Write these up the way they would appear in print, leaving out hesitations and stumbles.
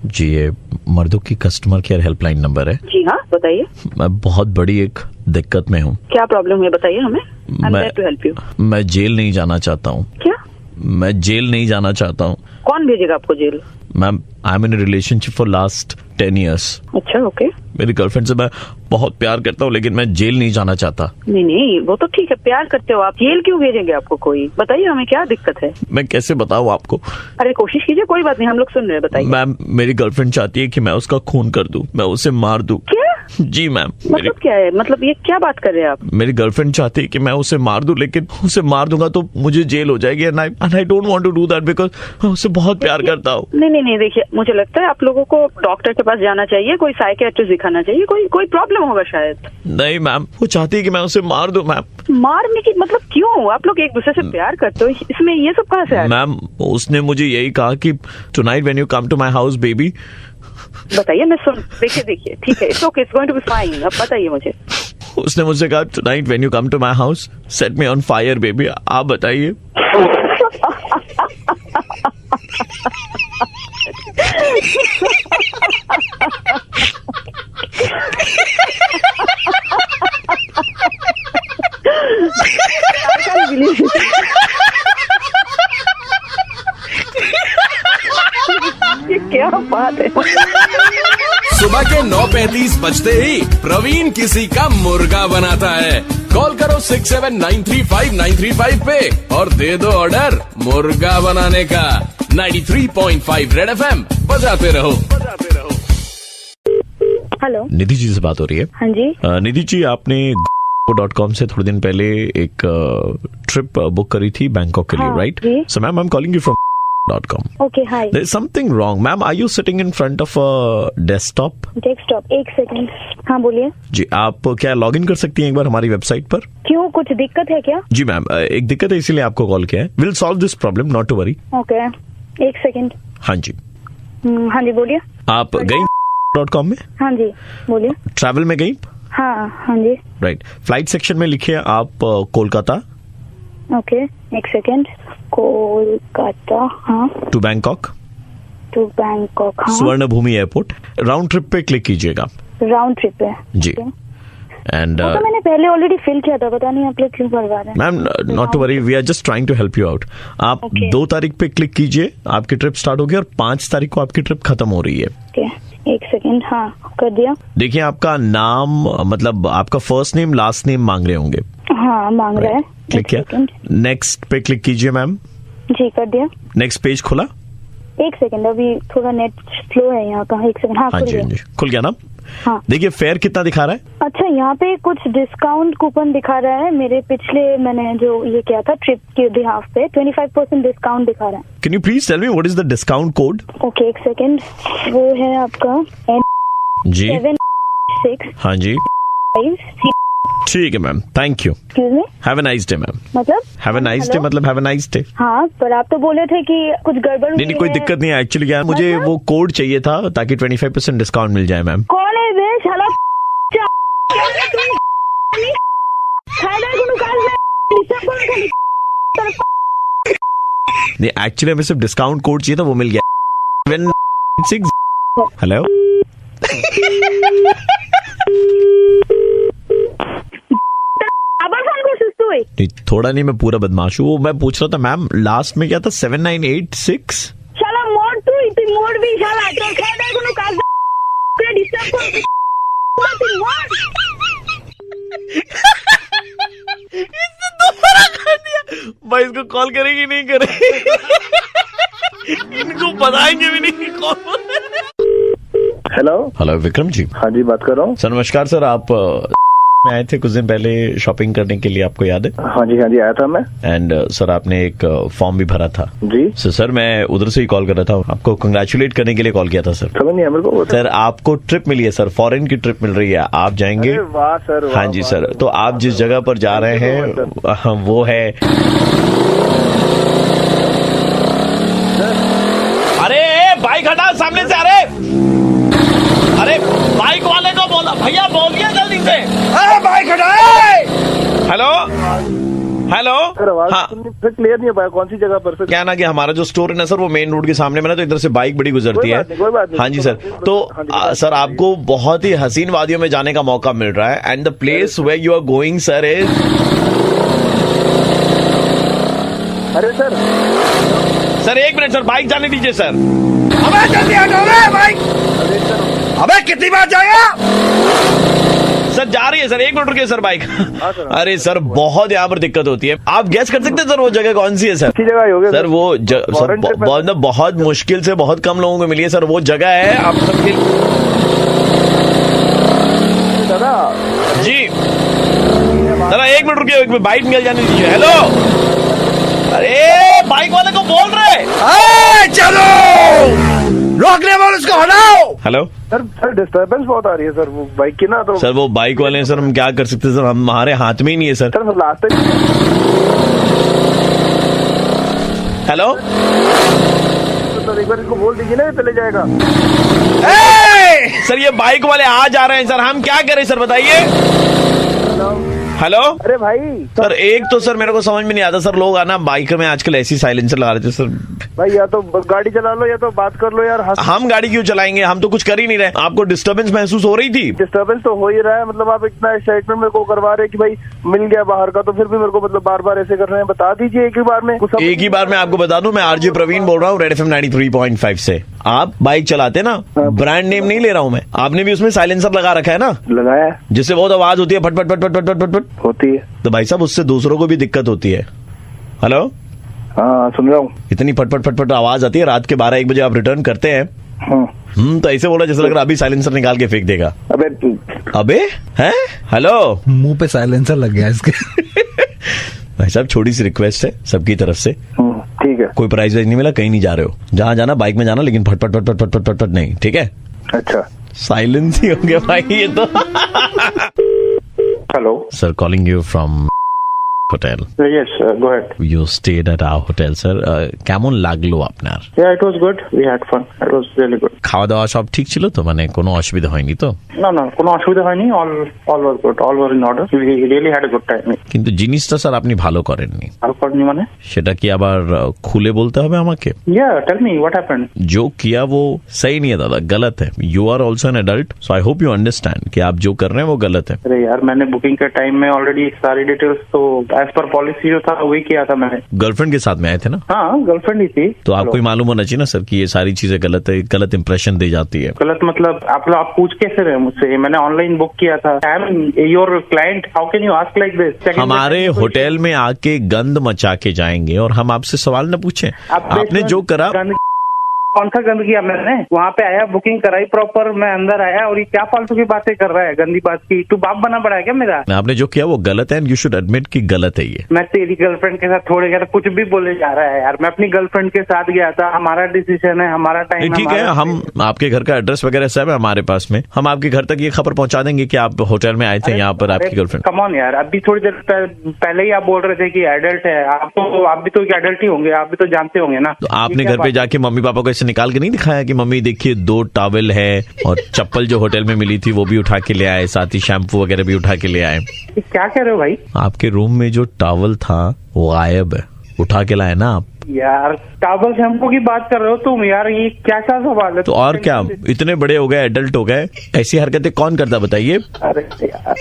जी, ये मर्दों की कस्टमर केयर हेल्पलाइन नंबर है। जी हाँ, बताइए। मैं बहुत बड़ी एक दिक्कत में हूँ। क्या प्रॉब्लम है बताइए हमें। To help you. मैं जेल नहीं जाना चाहता हूँ। क्या? मैं जेल नहीं जाना चाहता हूँ। कौन भेजेगा आपको jail? Ma'am, I am in a relationship for last 10 years। अच्छा, ओके। मेरी गर्लफ्रेंड से मैं बहुत प्यार करता हूँ, लेकिन मैं जेल नहीं जाना चाहता। नहीं, वो तो ठीक है, प्यार करते हो आप, जेल क्यों भेजेंगे आपको कोई? बताइए हमें क्या दिक्कत है। मैं कैसे बताऊँ आपको? अरे कोशिश कीजिए, कोई बात नहीं, हम लोग सुन रहे हैं, बताइए। मैम, मेरी गर्लफ्रेंड चाहती है कि मैं उसका खून कर दूं, मैं उसे मार दूं। क्या? जी मैम। मतलब क्या है? मतलब ये क्या बात कर रहे हैं आप? मेरी गर्लफ्रेंड चाहती है कि मैं उसे मार दूं, लेकिन उसे मार दूंगा तो मुझे जेल हो जाएगी, and I don't want to do that because मैं उससे बहुत प्यार करता हूँ। नहीं, देखिए, मुझे लगता है आप लोगों को डॉक्टर के पास जाना चाहिए, कोई साइकियाट्रिस्ट दिखाना चाहिए, कोई प्रॉब्लम होगा शायद। नहीं मैम, वो चाहती है कि मैं उसे मार दूं। मैम, मारने की मतलब क्यों? आप लोग एक दूसरे से प्यार करते हो, इसमें ये सब कहाँ से आया? मैम, उसने मुझे यही कहा कि tonight when you come to my house baby. बताइए, मैं सुन। देखिए, ठीक है, it's okay, it's going to be fine. अब बताइए मुझे। उसने मुझसे कहा tonight when you come to my house set me on fire baby. आप बताइए। ये क्या बात है? सुबह के 9:35 बजते ही प्रवीण किसी का मुर्गा बनाता है। कॉल करो 67935935 पे और दे दो ऑर्डर मुर्गा बनाने का। 93.5 रेड FM बजाते रहो। हेलो, निधि जी से बात हो रही है? हाँ जी। निधि जी, आपने .com से थोड़े दिन पहले एक ट्रिप बुक करी थी बैंकॉक के लिए, right? So ma'am, I am calling you from .com. Okay, hi. There is something wrong, ma'am. Are you sitting in front of a desktop? Desktop, एक सेकंड। हाँ, बोलिए। जी, आप क्या लॉग इन कर सकती हैं एक बार हमारी वेबसाइट पर? क्यों, कुछ दिक्कत है क्या? जी मैम, एक दिक्कत है, इसीलिए आपको कॉल किया है। Will solve this problem, not to worry. Okay, एक सेकंड। हाँ जी। हाँ जी, बोलिए। आप गई .com में? हाँ जी, बोलिए। ट्रैवल में गई? हाँ जी। राइट। फ्लाइट सेक्शन में लिखिए आप कोलकाता। ओके, एक सेकंड। कोलकाता, हाँ। To Bangkok. टू बैंकॉक, हाँ। Suvarnabhumi airport. Round trip पे क्लिक कीजिएगा। राउंड ट्रिप पे? जी। एंड तो मैंने पहले ऑलरेडी फिल किया था, पता नहीं आप लोग क्यों करवा रहे हैं। Ma'am, not to worry, we are just trying to help you out. आप 2 तारीख पे क्लिक कीजिए, आपकी ट्रिप स्टार्ट होगी, और 5 तारीख को आपकी ट्रिप खत्म हो रही है। ओके, एक सेकंड। हाँ, कर दिया। देखिए, आपका नाम, मतलब आपका फर्स्ट नेम लास्ट नेम मांग रहे होंगे। हाँ, मांग रहा है। क्लिक किया। नेक्स्ट पे क्लिक कीजिए मैम। जी, कर दिया। नेक्स्ट पेज खुला? एक सेकंड, अभी थोड़ा नेट स्लो है यहाँ का। एक सेकंड। हाँ, हाँ जी, खुल गया ना? हाँ। देखिए, फेयर कितना दिखा रहा है? अच्छा, यहाँ पे कुछ डिस्काउंट कूपन दिखा रहा है। मेरे पिछले मैंने जो ये किया था ट्रिप के बिहाफ पे 25% डिस्काउंट दिखा रहा है। Can you please tell me what is the discount code? Okay, एक सेकंड। वो है आपका जी। 76। हाँ जी, ठीक है ma'am, thank you. Excuse me, have a nice day ma'am. मतलब हैव अ नाइस डे, मतलब हैव अ नाइस डे। हाँ, पर आप तो बोले थे कि कुछ गड़बड़ हुई नहीं, कोई है। दिक्कत नहीं है। एक्चुअली क्या है, मुझे वो कोड चाहिए था ताकि 25% डिस्काउंट मिल जाए मैम। कौन है बे शाला? नहीं, एक्चुअली हमें सिर्फ डिस्काउंट कोड चाहिए था, वो मिल गया। 7 6। हेलो। नहीं, थोड़ा नहीं, मैं पूरा बदमाश हूँ। वो मैं पूछ रहा था मैम, लास्ट में क्या था? 7986। शाला मोड़ तू इतनी मोड़ भी शाला तो खेदा कोनो काज पे डिस्टर्ब कर तू मोड़। इसने दोबारा कर दिया। भाई, इसको कॉल करेगी नहीं करेगी? इनको बताएंगे भी नहीं कौन। हेलो विक्रम जी। हाँ जी, बात कर रहा हूँ। सर नमस्कार। सर, आप में आए थे कुछ दिन पहले शॉपिंग करने के लिए, आपको याद है? हाँ जी आया था मैं। एंड सर, आपने एक फॉर्म भी भरा था जी। सर, मैं उधर से ही कॉल कर रहा था, आपको कंग्रेचुलेट करने के लिए कॉल किया था सर। समझ नहीं है मेरे को। सर, आपको ट्रिप मिली है सर, फॉरेन की ट्रिप मिल रही है, आप जाएंगे। वाह सर। हाँ जी सर, तो आप जिस जगह पर जा रहे हैं वो है, अरे बाइक हटा सामने से। अरे बाइक वाले को बोला, भैया बोलिए जल्दी से। बाइक हटाए। Hello hello. सर आवाज हाँ, क्लियर नहीं हो पाया, कौन सी जगह पर सर? क्या ना कि हमारा जो स्टोर है ना सर, वो मेन रोड के सामने में ना, तो इधर से बाइक बड़ी गुजरती है। कोई बात नहीं। हाँ जी सर। तो सर आपको बहुत ही हसीन वादियों में जाने का मौका मिल रहा है, and the place where you are going sir is. अरे सर एक मिनट सर, बाइक जाने दीजिए सर। अबे जल्दी हटो रे बाइक। अबे कितनी बार जाएगा? सर जा रही है सर, 1 मिनट रुकिए सर बाइक। सर। अरे सर बहुत यहाँ पर दिक्कत होती है। आप गैस कर सकते हैं सर वो जगह कौन सी है सर? अच्छी जगह ही होगी सर वो सर बहुत मुश्किल से बहुत कम लोगों को मिली है सर। वो जगह है आप सबके दादा। जी दादा 1 मिनट रुकिए, बाइक निकल जाने दीजिए। हेलो, अरे बाइक वाले को बोल रहे चलो रोकने वाले उसको हटाओ। हेलो सर डिस्टर्बेंस बहुत आ रही है सर, वो बाइक की ना, तो सर वो बाइक वाले हैं सर, हम क्या कर सकते हैं सर, हमारे हाथ में ही नहीं है सर। सर लास्ट तक। हेलो सर एक बार इसको बोल दीजिए ना, ये चले जाएगा। सर ये बाइक वाले आ जा रहे हैं सर, हम क्या करें सर बताइए। हेलो। अरे भाई सर एक तो सर मेरे को समझ में नहीं आता सर, लोग आना बाइक में आजकल ऐसी साइलेंसर लगा देते सर। भाई या तो गाड़ी चला लो या तो बात कर लो यार। हम गाड़ी क्यों चलाएंगे, हम तो कुछ कर ही नहीं रहे। आपको डिस्टर्बेंस महसूस हो रही थी? डिस्टर्बेंस तो हो ही रहा है, मतलब आप इतना एक्साइटमेंट मेरे को करवा रहे हैं कि भाई मिल गया बाहर का, तो फिर भी मेरे को मतलब बार बार ऐसे कर रहे हैं। बता दीजिए एक ही बार में। एक ही बार में आपको बता दूं, मैं आरजे प्रवीण बोल रहा हूँ रेड FM 93.5 से। आप बाइक चलाते ना, ब्रांड नेम नहीं ले रहा हूँ मैं, आपने भी उसमें साइलेंसर लगा रखा है ना? लगाया, जिससे बहुत आवाज होती है, फट फट फट फट फट फट फट होती है। तो भाई साहब उससे दूसरों को भी दिक्कत होती है। हेलो, हाँ सुन रहा हूँ। इतनी फटफट फटफट आवाज आती है, रात के 12-1 बजे आप रिटर्न करते हैं। तो ऐसे बोला जैसे लग रहा अभी साइलेंसर निकाल के फेंक देगा। अबे हैं? हेलो, मुंह पे साइलेंसर लग गया इसके। भाई साहब छोटी सी रिक्वेस्ट है सबकी तरफ से, ठीक है। कोई प्राइज वाइज नहीं मिला, कहीं नहीं जा रहे हो, जहाँ जाना बाइक में जाना, लेकिन फट फट फट फट फट फट फट नहीं, ठीक है? अच्छा साइलेंस ही हो गया भाई ये तो। Hello sir, calling you from hotel. Yes, go ahead. You stayed at our hotel, sir. কেমন লাগলো আপনার? Yeah, it was good. We had fun. It was really good. খাওয়া দাওয়া সব ঠিক ছিল তো, মানে কোনো অসুবিধা হয়নি তো? No, কোনো অসুবিধা হয়নি. All was good. All was in order. We really had a good time. কিন্তু জিনিসটা স্যার আপনি ভালো করেননি। ভালো করেননি মানে? সেটা কি আবার খুলে বলতে হবে আমাকে? Yeah, tell me what happened. जो किया वो सही नहीं है दादा, गलत है। You are also an adult, so I hope you understand कि आप जो कर रहे हैं वो गलत है। अरे यार, मैंने बुकिंग के टाइम में ऑलरेडी सारी डिटेल्स तो एज पर पॉलिसी जो था वही किया था मैंने। गर्लफ्रेंड के साथ में आए थे ना? हाँ, गर्लफ्रेंड ही थी। तो आपको ही मालूम होना चाहिए ना सर कि ये सारी चीजें गलत है, गलत इंप्रेशन दे जाती है। गलत मतलब आप पूछ कैसे रहे मुझसे? मैंने ऑनलाइन बुक किया था। I am your client, how can you ask like this? हमारे होटल में आके गंद मचा के जाएंगे और हम आपसे सवाल न पूछें? आपने जो करा, कौन सा गंद किया मैंने? वहाँ पे आया, बुकिंग कराई प्रॉपर, मैं अंदर आया और ये क्या फालतू की बातें कर रहा है, गंदी बात की? तू बाप बना पड़ा है क्या मेरा? आपने जो किया वो गलत है, एंड यू शुड एडमिट कि गलत है ये। मैं तेरी गर्लफ्रेंड के साथ थोड़े गया, कुछ भी बोले जा रहा है यार। मैं अपनी गर्लफ्रेंड के साथ गया था, हमारा डिसीजन है, हमारा टाइम। ठीक है, हम आपके घर का एड्रेस वगैरह सब है हमारे पास में, हम आपके घर तक ये खबर पहुंचा देंगे कि आप होटल में आए थे यहाँ पर आपकी गर्लफ्रेंड। कम ऑन यार, अभी थोड़ी देर पहले ही आप बोल रहे थे कि एडल्ट है। आप भी तो एडल्ट ही होंगे, आप भी तो जानते होंगे ना। तो आपने घर पे जाके मम्मी पापा को ऐसे निकाल के नहीं दिखाया कि मम्मी देखिए 2 टॉवल है, और चप्पल जो होटल में मिली थी वो भी उठा के ले आए, साथ ही शैम्पू वगैरह भी उठा के ले आए? क्या कह रहे हो भाई? आपके रूम में जो टॉवल था वो गायब है, उठा के लाए ना आप? यार टॉवल शैम्पू की बात कर रहे हो तुम यार, ये क्या सवाल है? तो और क्या, इतने बड़े हो गए, एडल्ट हो गए, ऐसी हरकतें कौन करता बताइए?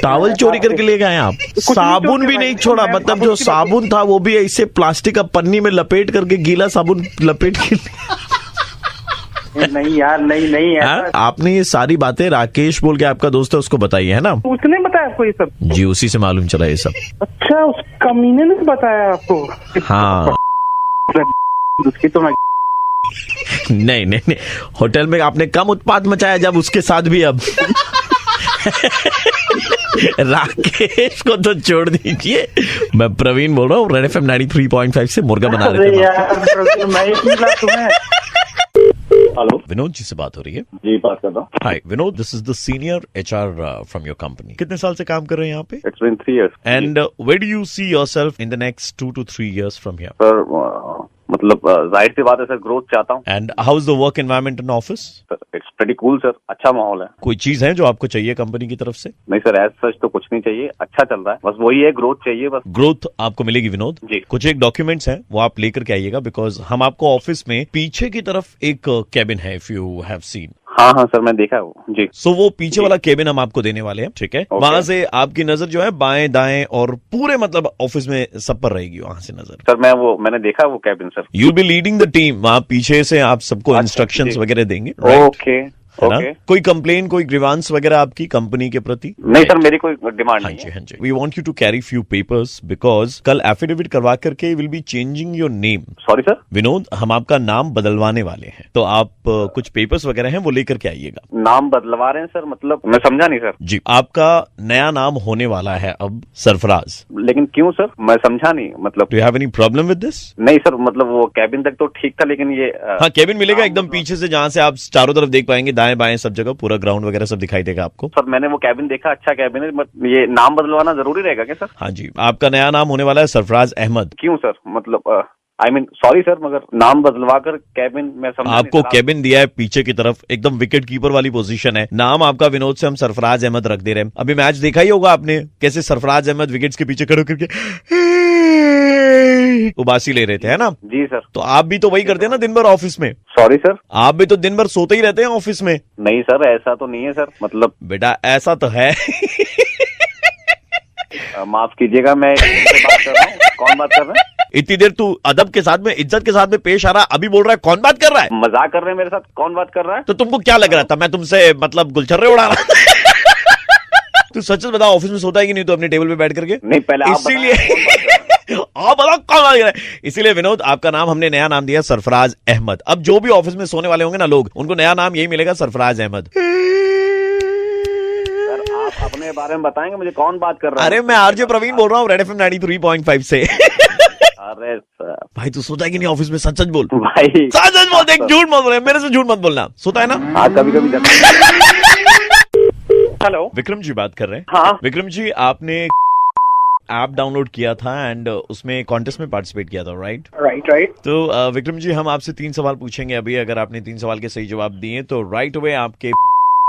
टॉवल चोरी करके ले गए आप? साबुन भी नहीं छोड़ा, मतलब जो साबुन था वो भी ऐसे प्लास्टिक का पन्नी में लपेट करके, गीला साबुन लपेट के। नहीं यार, नहीं यार। आपने ये सारी बातें राकेश बोल के आपका दोस्त है उसको बताई है ना? उसने बताया आपको ये सब? जी, उसी से मालूम चला ये सब। अच्छा, उस कमीने ने बताया आपको? हाँ। उसकी तो मैं नहीं, होटल में आपने कम उत्पात मचाया जब उसके साथ भी। अब राकेश को तो छोड़ दीजिए, मैं प्रवीण बोल रहा हूँ रेड FM 93.5 से, मुर्गा बना रहे थे। हेलो, विनोद जी से बात हो रही है? जी बात कर रहा हूँ। Hi Vinod, this is the senior HR from your company. कितने साल से काम कर रहे हैं यहाँ पे? It's been 3 years. And where do you see yourself in the next 2 to 3 years from here? Sir मतलब जाहिर सी बात है सर, ग्रोथ चाहता हूँ। And how is the work environment in office? It's pretty cool sir, अच्छा माहौल है। कोई चीज है जो आपको चाहिए कंपनी की तरफ से? नहीं सर, एज सच तो कुछ नहीं चाहिए, अच्छा चल रहा है, बस वही है, ग्रोथ चाहिए बस। ग्रोथ आपको मिलेगी विनोद जी। कुछ एक डॉक्यूमेंट्स हैं वो आप लेकर के आइएगा, बिकॉज हम आपको ऑफिस में पीछे की तरफ एक कैबिन है, इफ यू हैव सीन। हाँ हाँ सर, मैं देखा है वो जी। सो वो पीछे वाला केबिन हम आपको देने वाले हैं, ठीक है? Okay. वहां से आपकी नजर जो है बाएं दाएं और पूरे मतलब ऑफिस में सब पर रहेगी वहां से नजर। सर मैंने देखा वो cabin sir. You will be leading the team, वहां पीछे से आप सबको अच्छा, इंस्ट्रक्शंस जी। वगैरह देंगे, right? ओके है ना? ओके। कोई कंप्लेन, कोई ग्रीवांस वगैरह आपकी कंपनी के प्रति? नहीं सर, मेरी कोई डिमांड हाँ नहीं जी है। हाँ जी। We want you to carry few papers because कल एफिडेविट करवा करके will be changing your name. Sorry sir. Vinod, हम आपका नाम बदलवाने वाले हैं, तो आप कुछ पेपर्स वगैरह हैं वो लेकर के आइएगा। नाम बदलवा रहे हैं सर? मतलब मैं समझा नहीं सर। जी, आपका नया नाम होने वाला है अब सरफराज। लेकिन क्यों सर, मैं समझा नहीं मतलब। Do you have any problem with this? नहीं सर, मतलब वो कैबिन तक तो ठीक था, लेकिन ये हाँ, केबिन मिलेगा एकदम पीछे से, जहां से आप चारों तरफ देख पाएंगे, दाएं बाएं सब जगह पूरा ग्राउंड वगैरह सब दिखाई देगा आपको। सर मैंने वो कैबिन देखा, अच्छा कैबिन है, ये नाम बदलवाना जरूरी रहेगा क्या सर? हाँ जी, आपका नया नाम होने वाला है सरफराज अहमद। क्यों सर, मतलब आई मीन सॉरी सर, मगर नाम बदलवा कर कैबिन में समझा नहीं आपको सर। केबिन दिया है पीछे की तरफ, एकदम विकेट कीपर वाली पोजीशन है, नाम आपका विनोद से हम सरफराज अहमद रख दे रहे हैं। अभी मैच देखा ही होगा आपने, कैसे सरफराज अहमद विकेट्स के पीछे खड़े करके उबासी ले रहे थे, है ना? जी सर। तो आप भी तो वही करते हैं ना दिन भर ऑफिस में? Sorry sir. आप भी तो दिन भर सोते ही रहते हैं ऑफिस में। नहीं सर, ऐसा तो नहीं है सर, मतलब बेटा ऐसा तो है। माफ कीजिएगा, मैं किससे बात कर रहा हूँ? कौन बात कर रहा है? इतनी देर तू अदब के साथ में, इज्जत के साथ में पेश आ रहा, अभी बोल रहा है कौन बात कर रहा है? मजाक कर रहे हैं मेरे साथ? कौन बात कर रहा है? तो तुमको क्या लग रहा था मैं तुमसे मतलब गुलछर्रे उड़ा रहा था? तू सच सच बता, ऑफिस में सोता है कि नहीं तो अपने टेबल पे बैठ करके? नहीं, पहले आप इसीलिए आप बताओ कौन बात कर रहा है? इसीलिए विनोद, आपका नाम हमने नया नाम दिया सरफराज अहमद। अब जो भी ऑफिस में सोने वाले होंगे ना लोग, उनको नया नाम यही मिलेगा, सरफराज अहमद। आप अपने बारे में बताएंगे मुझे, कौन बात कर रहा है? अरे मैं आरजे प्रवीण बोल रहा हूँ, रेड एफएम 93.5 से। अरे सर भाई तू सोता है कि नहीं ऑफिस में? सच सच बोल भाई, सच सच बोल, देख झूठ मत बोले, मेरे से झूठ मत बोलना। सोता है ना? हाँ कभी कभी जब। हेलो, विक्रम जी बात कर रहे हैं। हाँ विक्रम जी, आपने ऐप डाउनलोड किया था एंड उसमें कॉन्टेस्ट में पार्टिसिपेट किया था, राइट? राइट। तो विक्रम जी, हम आपसे 3 सवाल पूछेंगे अभी। अगर आपने 3 सवाल के सही जवाब दिए तो राइट अवे आपके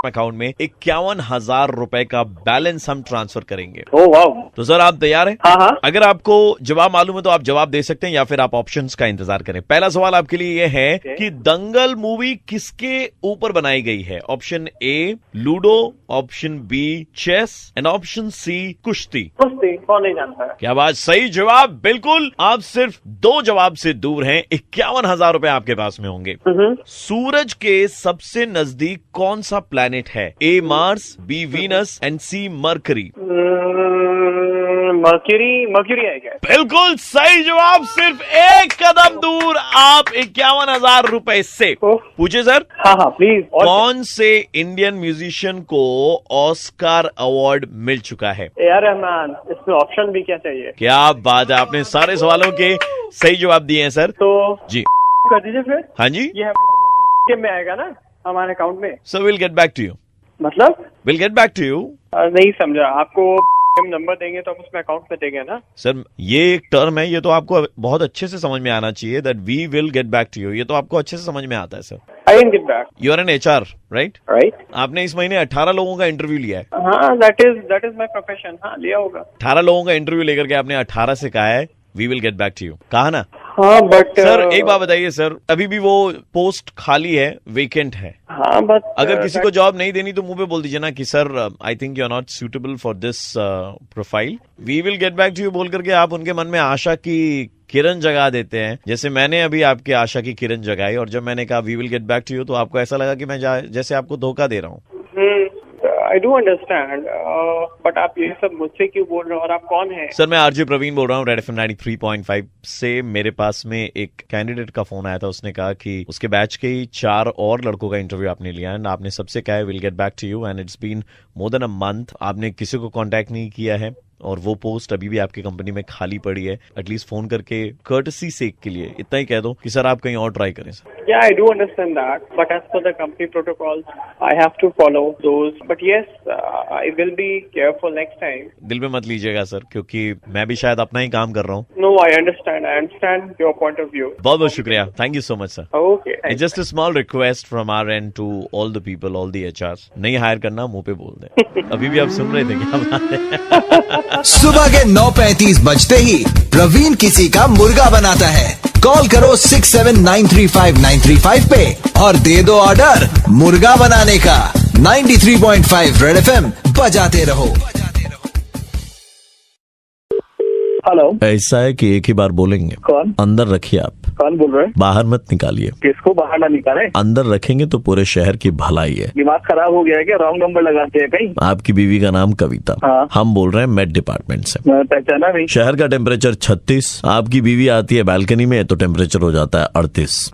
अकाउंट में 51,000 रुपए का बैलेंस हम ट्रांसफर करेंगे। Oh wow. तो सर आप तैयार हैं? हाँ। अगर आपको जवाब मालूम है तो आप जवाब दे सकते हैं या फिर आप ऑप्शंस का इंतजार करें। पहला सवाल आपके लिए यह है कि दंगल मूवी किसके ऊपर बनाई गई है? Option A ludo, option B chess and option C कुश्ती। कौन नहीं जानता है? क्या बात, सही जवाब बिल्कुल। आप सिर्फ 2 जवाब से दूर हैं, 51,000 रुपए आपके पास में होंगे। सूरज के सबसे नजदीक कौन सा प्लैनेट है? A Mars, B Venus and C Mercury. Mercury है क्या? बिल्कुल सही जवाब, सिर्फ 1 कदम दूर आप 51,000 रुपए से। पूछे सर। हाँ प्लीज। कौन से इंडियन म्यूजिशियन को ऑस्कार अवार्ड मिल चुका है? ए.आर. रहमान। इसमें ऑप्शन भी क्या चाहिए? क्या बात है, आपने सारे सवालों के सही जवाब दिए हैं सर। तो जी कर दीजिए फिर। हाँ जी, ये में आएगा ना हमारे अकाउंट में? Sir will get back to you. मतलब will get back to you. नहीं समझा। आपको नंबर देंगे तो हम उसमें अकाउंट में देंगे ना? सर ये एक टर्म है, ये तो आपको बहुत अच्छे से समझ में आना चाहिए, that we will get back to you. ये तो आपको अच्छे से समझ में आता है sir. I will get back. You are an HR, right? Right. आपने इस महीने 18 लोगों का इंटरव्यू लिया है। हाँ, दैट इज माय प्रोफेशन। हाँ, लिया होगा। 18 लोगों का इंटरव्यू लेकर के आपने 18 से कहा है we will get back to you, कहा ना? हाँ बट सर एक बात बताइए सर, अभी भी वो पोस्ट खाली है, वेकेंट है। हाँ बट अगर किसी को जॉब नहीं देनी तो मुंह पे बोल दीजिए ना कि sir I think you are not suitable for this profile, we will get back to you बोल करके आप उनके मन में आशा की किरण जगा देते हैं। जैसे मैंने अभी आपके आशा की किरण जगाई, और जब मैंने कहा we will get back to you तो आपको ऐसा लगा कि मैं जैसे आपको धोखा दे रहा हूँ। आई डू अंडरस्टैंड, बट आप ये सब मुझसे क्यों बोल रहे हो और आप कौन है? सर मैं आरजे प्रवीण बोल रहा हूँ, रेड एफएम 93.5 से। मेरे पास में एक कैंडिडेट का फोन आया था, उसने कहा कि उसके बैच के ही 4 और लड़कों का इंटरव्यू आपने लिया एंड आपने सबसे कहा है will get back to you and it's been more than a month. आपने किसी को कांटेक्ट नहीं किया है, और वो पोस्ट अभी भी आपकी कंपनी में खाली पड़ी है, एटलीस्ट फोन करके कर्टसी सेक के लिए इतना ही कह दो कि सर आप कहीं और ट्राई करें sir. Yeah, I do understand that, but as per the company protocols, I have to follow those. But yes, I will be careful next time. दिल में मत लीजिएगा सर, क्योंकि मैं भी शायद अपना ही काम कर रहा हूँ। No, I understand your point of view. बहुत बहुत शुक्रिया, thank you so much sir. Okay. Just a small request from our end to all the people, all the HRs, नहीं हायर करना, मुंह पे बोल दे। अभी भी आप सुन रहे थे क्या बात? सुबह के 9:35 बजते ही प्रवीण किसी का मुर्गा बनाता है। कॉल करो 67935935 पे और दे दो ऑर्डर मुर्गा बनाने का। 93.5 रेड FM बजाते रहो। हेलो, ऐसा है कि एक ही बार बोलेंगे। कौन? अंदर रखिए आप, कौन बोल रहे हैं? बाहर मत निकालिए। किसको बाहर ना निकाले? अंदर रखेंगे तो पूरे शहर की भलाई है। दिमाग खराब हो गया है क्या? रॉन्ग नंबर लगाते हैं कहीं? आपकी बीवी का नाम कविता। हाँ। हम बोल रहे हैं मेट डिपार्टमेंट से। मैं पहचाना नहीं। शहर का टेम्परेचर 36, आपकी बीवी आती है बालकनी में तो टेम्परेचर हो जाता है 38।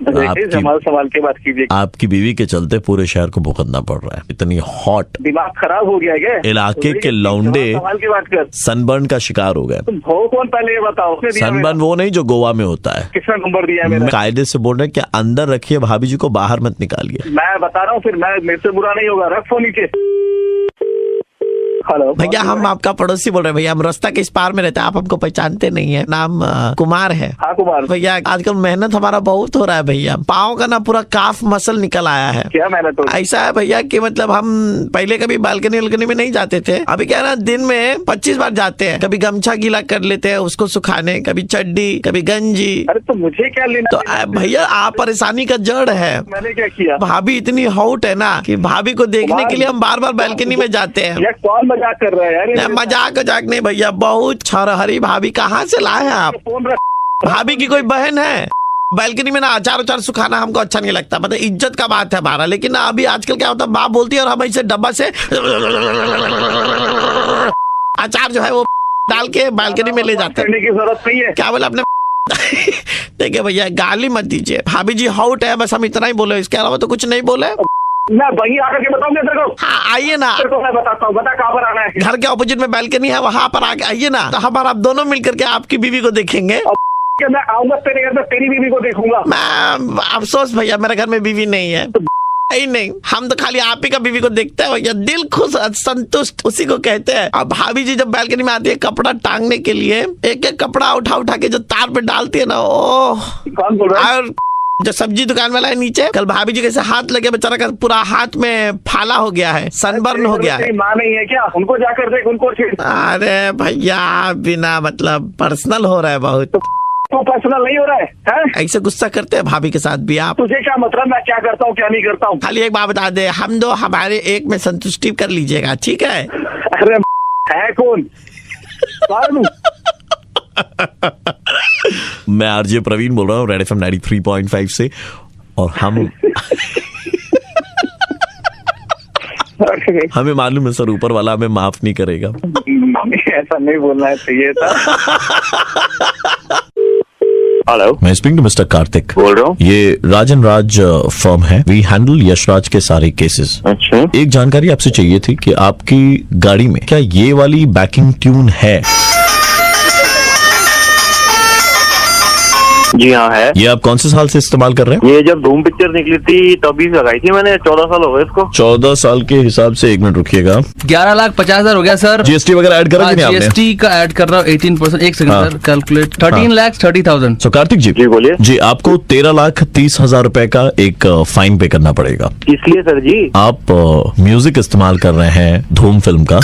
सवाल के बात कीजिए। आपकी बीवी के चलते पूरे शहर को भुगतना पड़ रहा है। इतनी हॉट दिमाग खराब हो गया है क्या? इलाके के लौंडे सवाल की बात कर। सनबर्न का शिकार हो गए। तुम हो कौन पहले ये बताओ? सनबर्न वो नहीं जो गोवा में होता है। किसने नंबर दिया है मेरा? कायदे से बोल रहे हैं कि अंदर रखिए भाभी जी को, बाहर मत निकालिए। मैं बता रहा हूँ, फिर मेरे से बुरा नहीं होगा। रख फोन नीचे। हेलो भैया, हम आपका पड़ोसी बोल रहे हैं भैया, हम रास्ता के इस पार में रहते हैं, आप हमको पहचानते नहीं है। नाम कुमार है। हाँ कुमार भैया, आजकल मेहनत हमारा बहुत हो रहा है भैया, पाँव का ना पूरा काफ मसल निकल आया है। क्या मेहनत हो? ऐसा है भैया कि मतलब हम पहले कभी बालकनी वलकनी में नहीं जाते थे, अभी क्या ना दिन में 25 बार जाते हैं। कभी गमछा गीला कर लेते हैं उसको सुखाने, कभी चड्डी, कभी गंजी। अरे तो मुझे क्या लेना? तो भैया आप परेशानी का जड़ है। मैंने क्या किया? भाभी इतनी हॉट है ना कि भाभी को देखने के लिए हम बार बार बालकनी में जाते हैं। ये कौन मजाक कर रहा है यार? मजाक नहीं भैया, बहुत छरहरी भाभी कहाँ से लाए हैं आप? फोन रख। भाभी की कोई बहन है? बालकनी में ना अचार सुखाना हमको अच्छा नहीं लगता, मतलब इज्जत का बात है हमारा। लेकिन ना अभी आजकल क्या होता है, माँ बोलती है और हम ऐसे डब्बा से अचार जो है वो डाल के बालकनी में ले जाते हैं। करने की जरूरत नहीं है। क्या बोला आपने? देखिए भैया, गाली मत दीजिए, भाभी जी हॉट है, बस हम इतना ही बोले, इसके अलावा तो कुछ नहीं बोले। मैं वहीं आकर के बताऊंगा तेरे को। हाँ आइए ना, तेरे को मैं बताता हूँ। बता कहाँ पर आना है? घर के ऑपोजिट में बालकनी है, वहाँ पर आके आइए ना, तो हम और आप दोनों मिलकर के आपकी बीवी को देखेंगे। कि मैं आऊंगा तेरे घर में, तेरी बीवी को देखूंगा। मैं अफसोस भैया, मेरे घर में बीवी नहीं है। नहीं, हम तो खाली आप ही का बीवी को देखते हैं भैया, दिल खुश संतुष्ट उसी को कहते हैं। अब भाभी जी जब बालकनी में आती है कपड़ा टांगने के लिए, एक एक कपड़ा उठा के जो तार पे डालती है ना, ओह। कौन बोल रहा है? और जो सब्जी दुकान वाला है नीचे, कल भाभी जी कैसे हाथ लगे, बेचारा का पूरा हाथ में फाला हो गया है, सनबर्न हो गया है। माँ नहीं है क्या? उनको जाकर देख, उनको छेड़। अरे भैया, बिना मतलब पर्सनल हो रहा है बहुत। तो पर्सनल नहीं हो रहा है? ऐसे गुस्सा करते हैं भाभी के साथ भी आप? तुझे क्या मतलब मैं क्या करता हूँ क्या नहीं करता हूँ? खाली एक बात बता दे, हम दो हमारे एक में संतुष्टि कर लीजिएगा, ठीक है? अरे है कौन? मैं आरजे प्रवीण बोल रहा हूँ, रेड FM 93.5 से, और हम हमें मालूम है सर, ऊपर वाला हमें माफ नहीं करेगा। ऐसा नहीं बोलना चाहिए था। हेलो, मैं स्पीकिंग टू मिस्टर कार्तिक बोल रहा हूँ। ये राजन राज फर्म है, वी हैंडल यशराज के सारे केसेस। अच्छा, एक जानकारी आपसे चाहिए थी कि आपकी गाड़ी में क्या ये वाली बैकिंग ट्यून है? जी हाँ है। ये आप कौन से साल से इस्तेमाल कर रहे हैं? ये जब धूम पिक्चर निकली थी तभी लगाई थी मैंने, 14 साल हो गए इसको। 14 साल के हिसाब से, एक मिनट रुकिएगा, 11,50,000 हो गया सर। GST वगैरह ऐड करा कि नहीं आपने? GST का ऐड कर रहा हूँ 18%। एक सेकंड सर, कैलकुलेट 13,30,000। सो कार्तिक जी, जी बोलिए। जी आपको 13,30,000 रुपए का एक फाइन पे करना पड़ेगा। इसलिए सर जी, आप म्यूजिक इस्तेमाल कर रहे हैं धूम फिल्म का।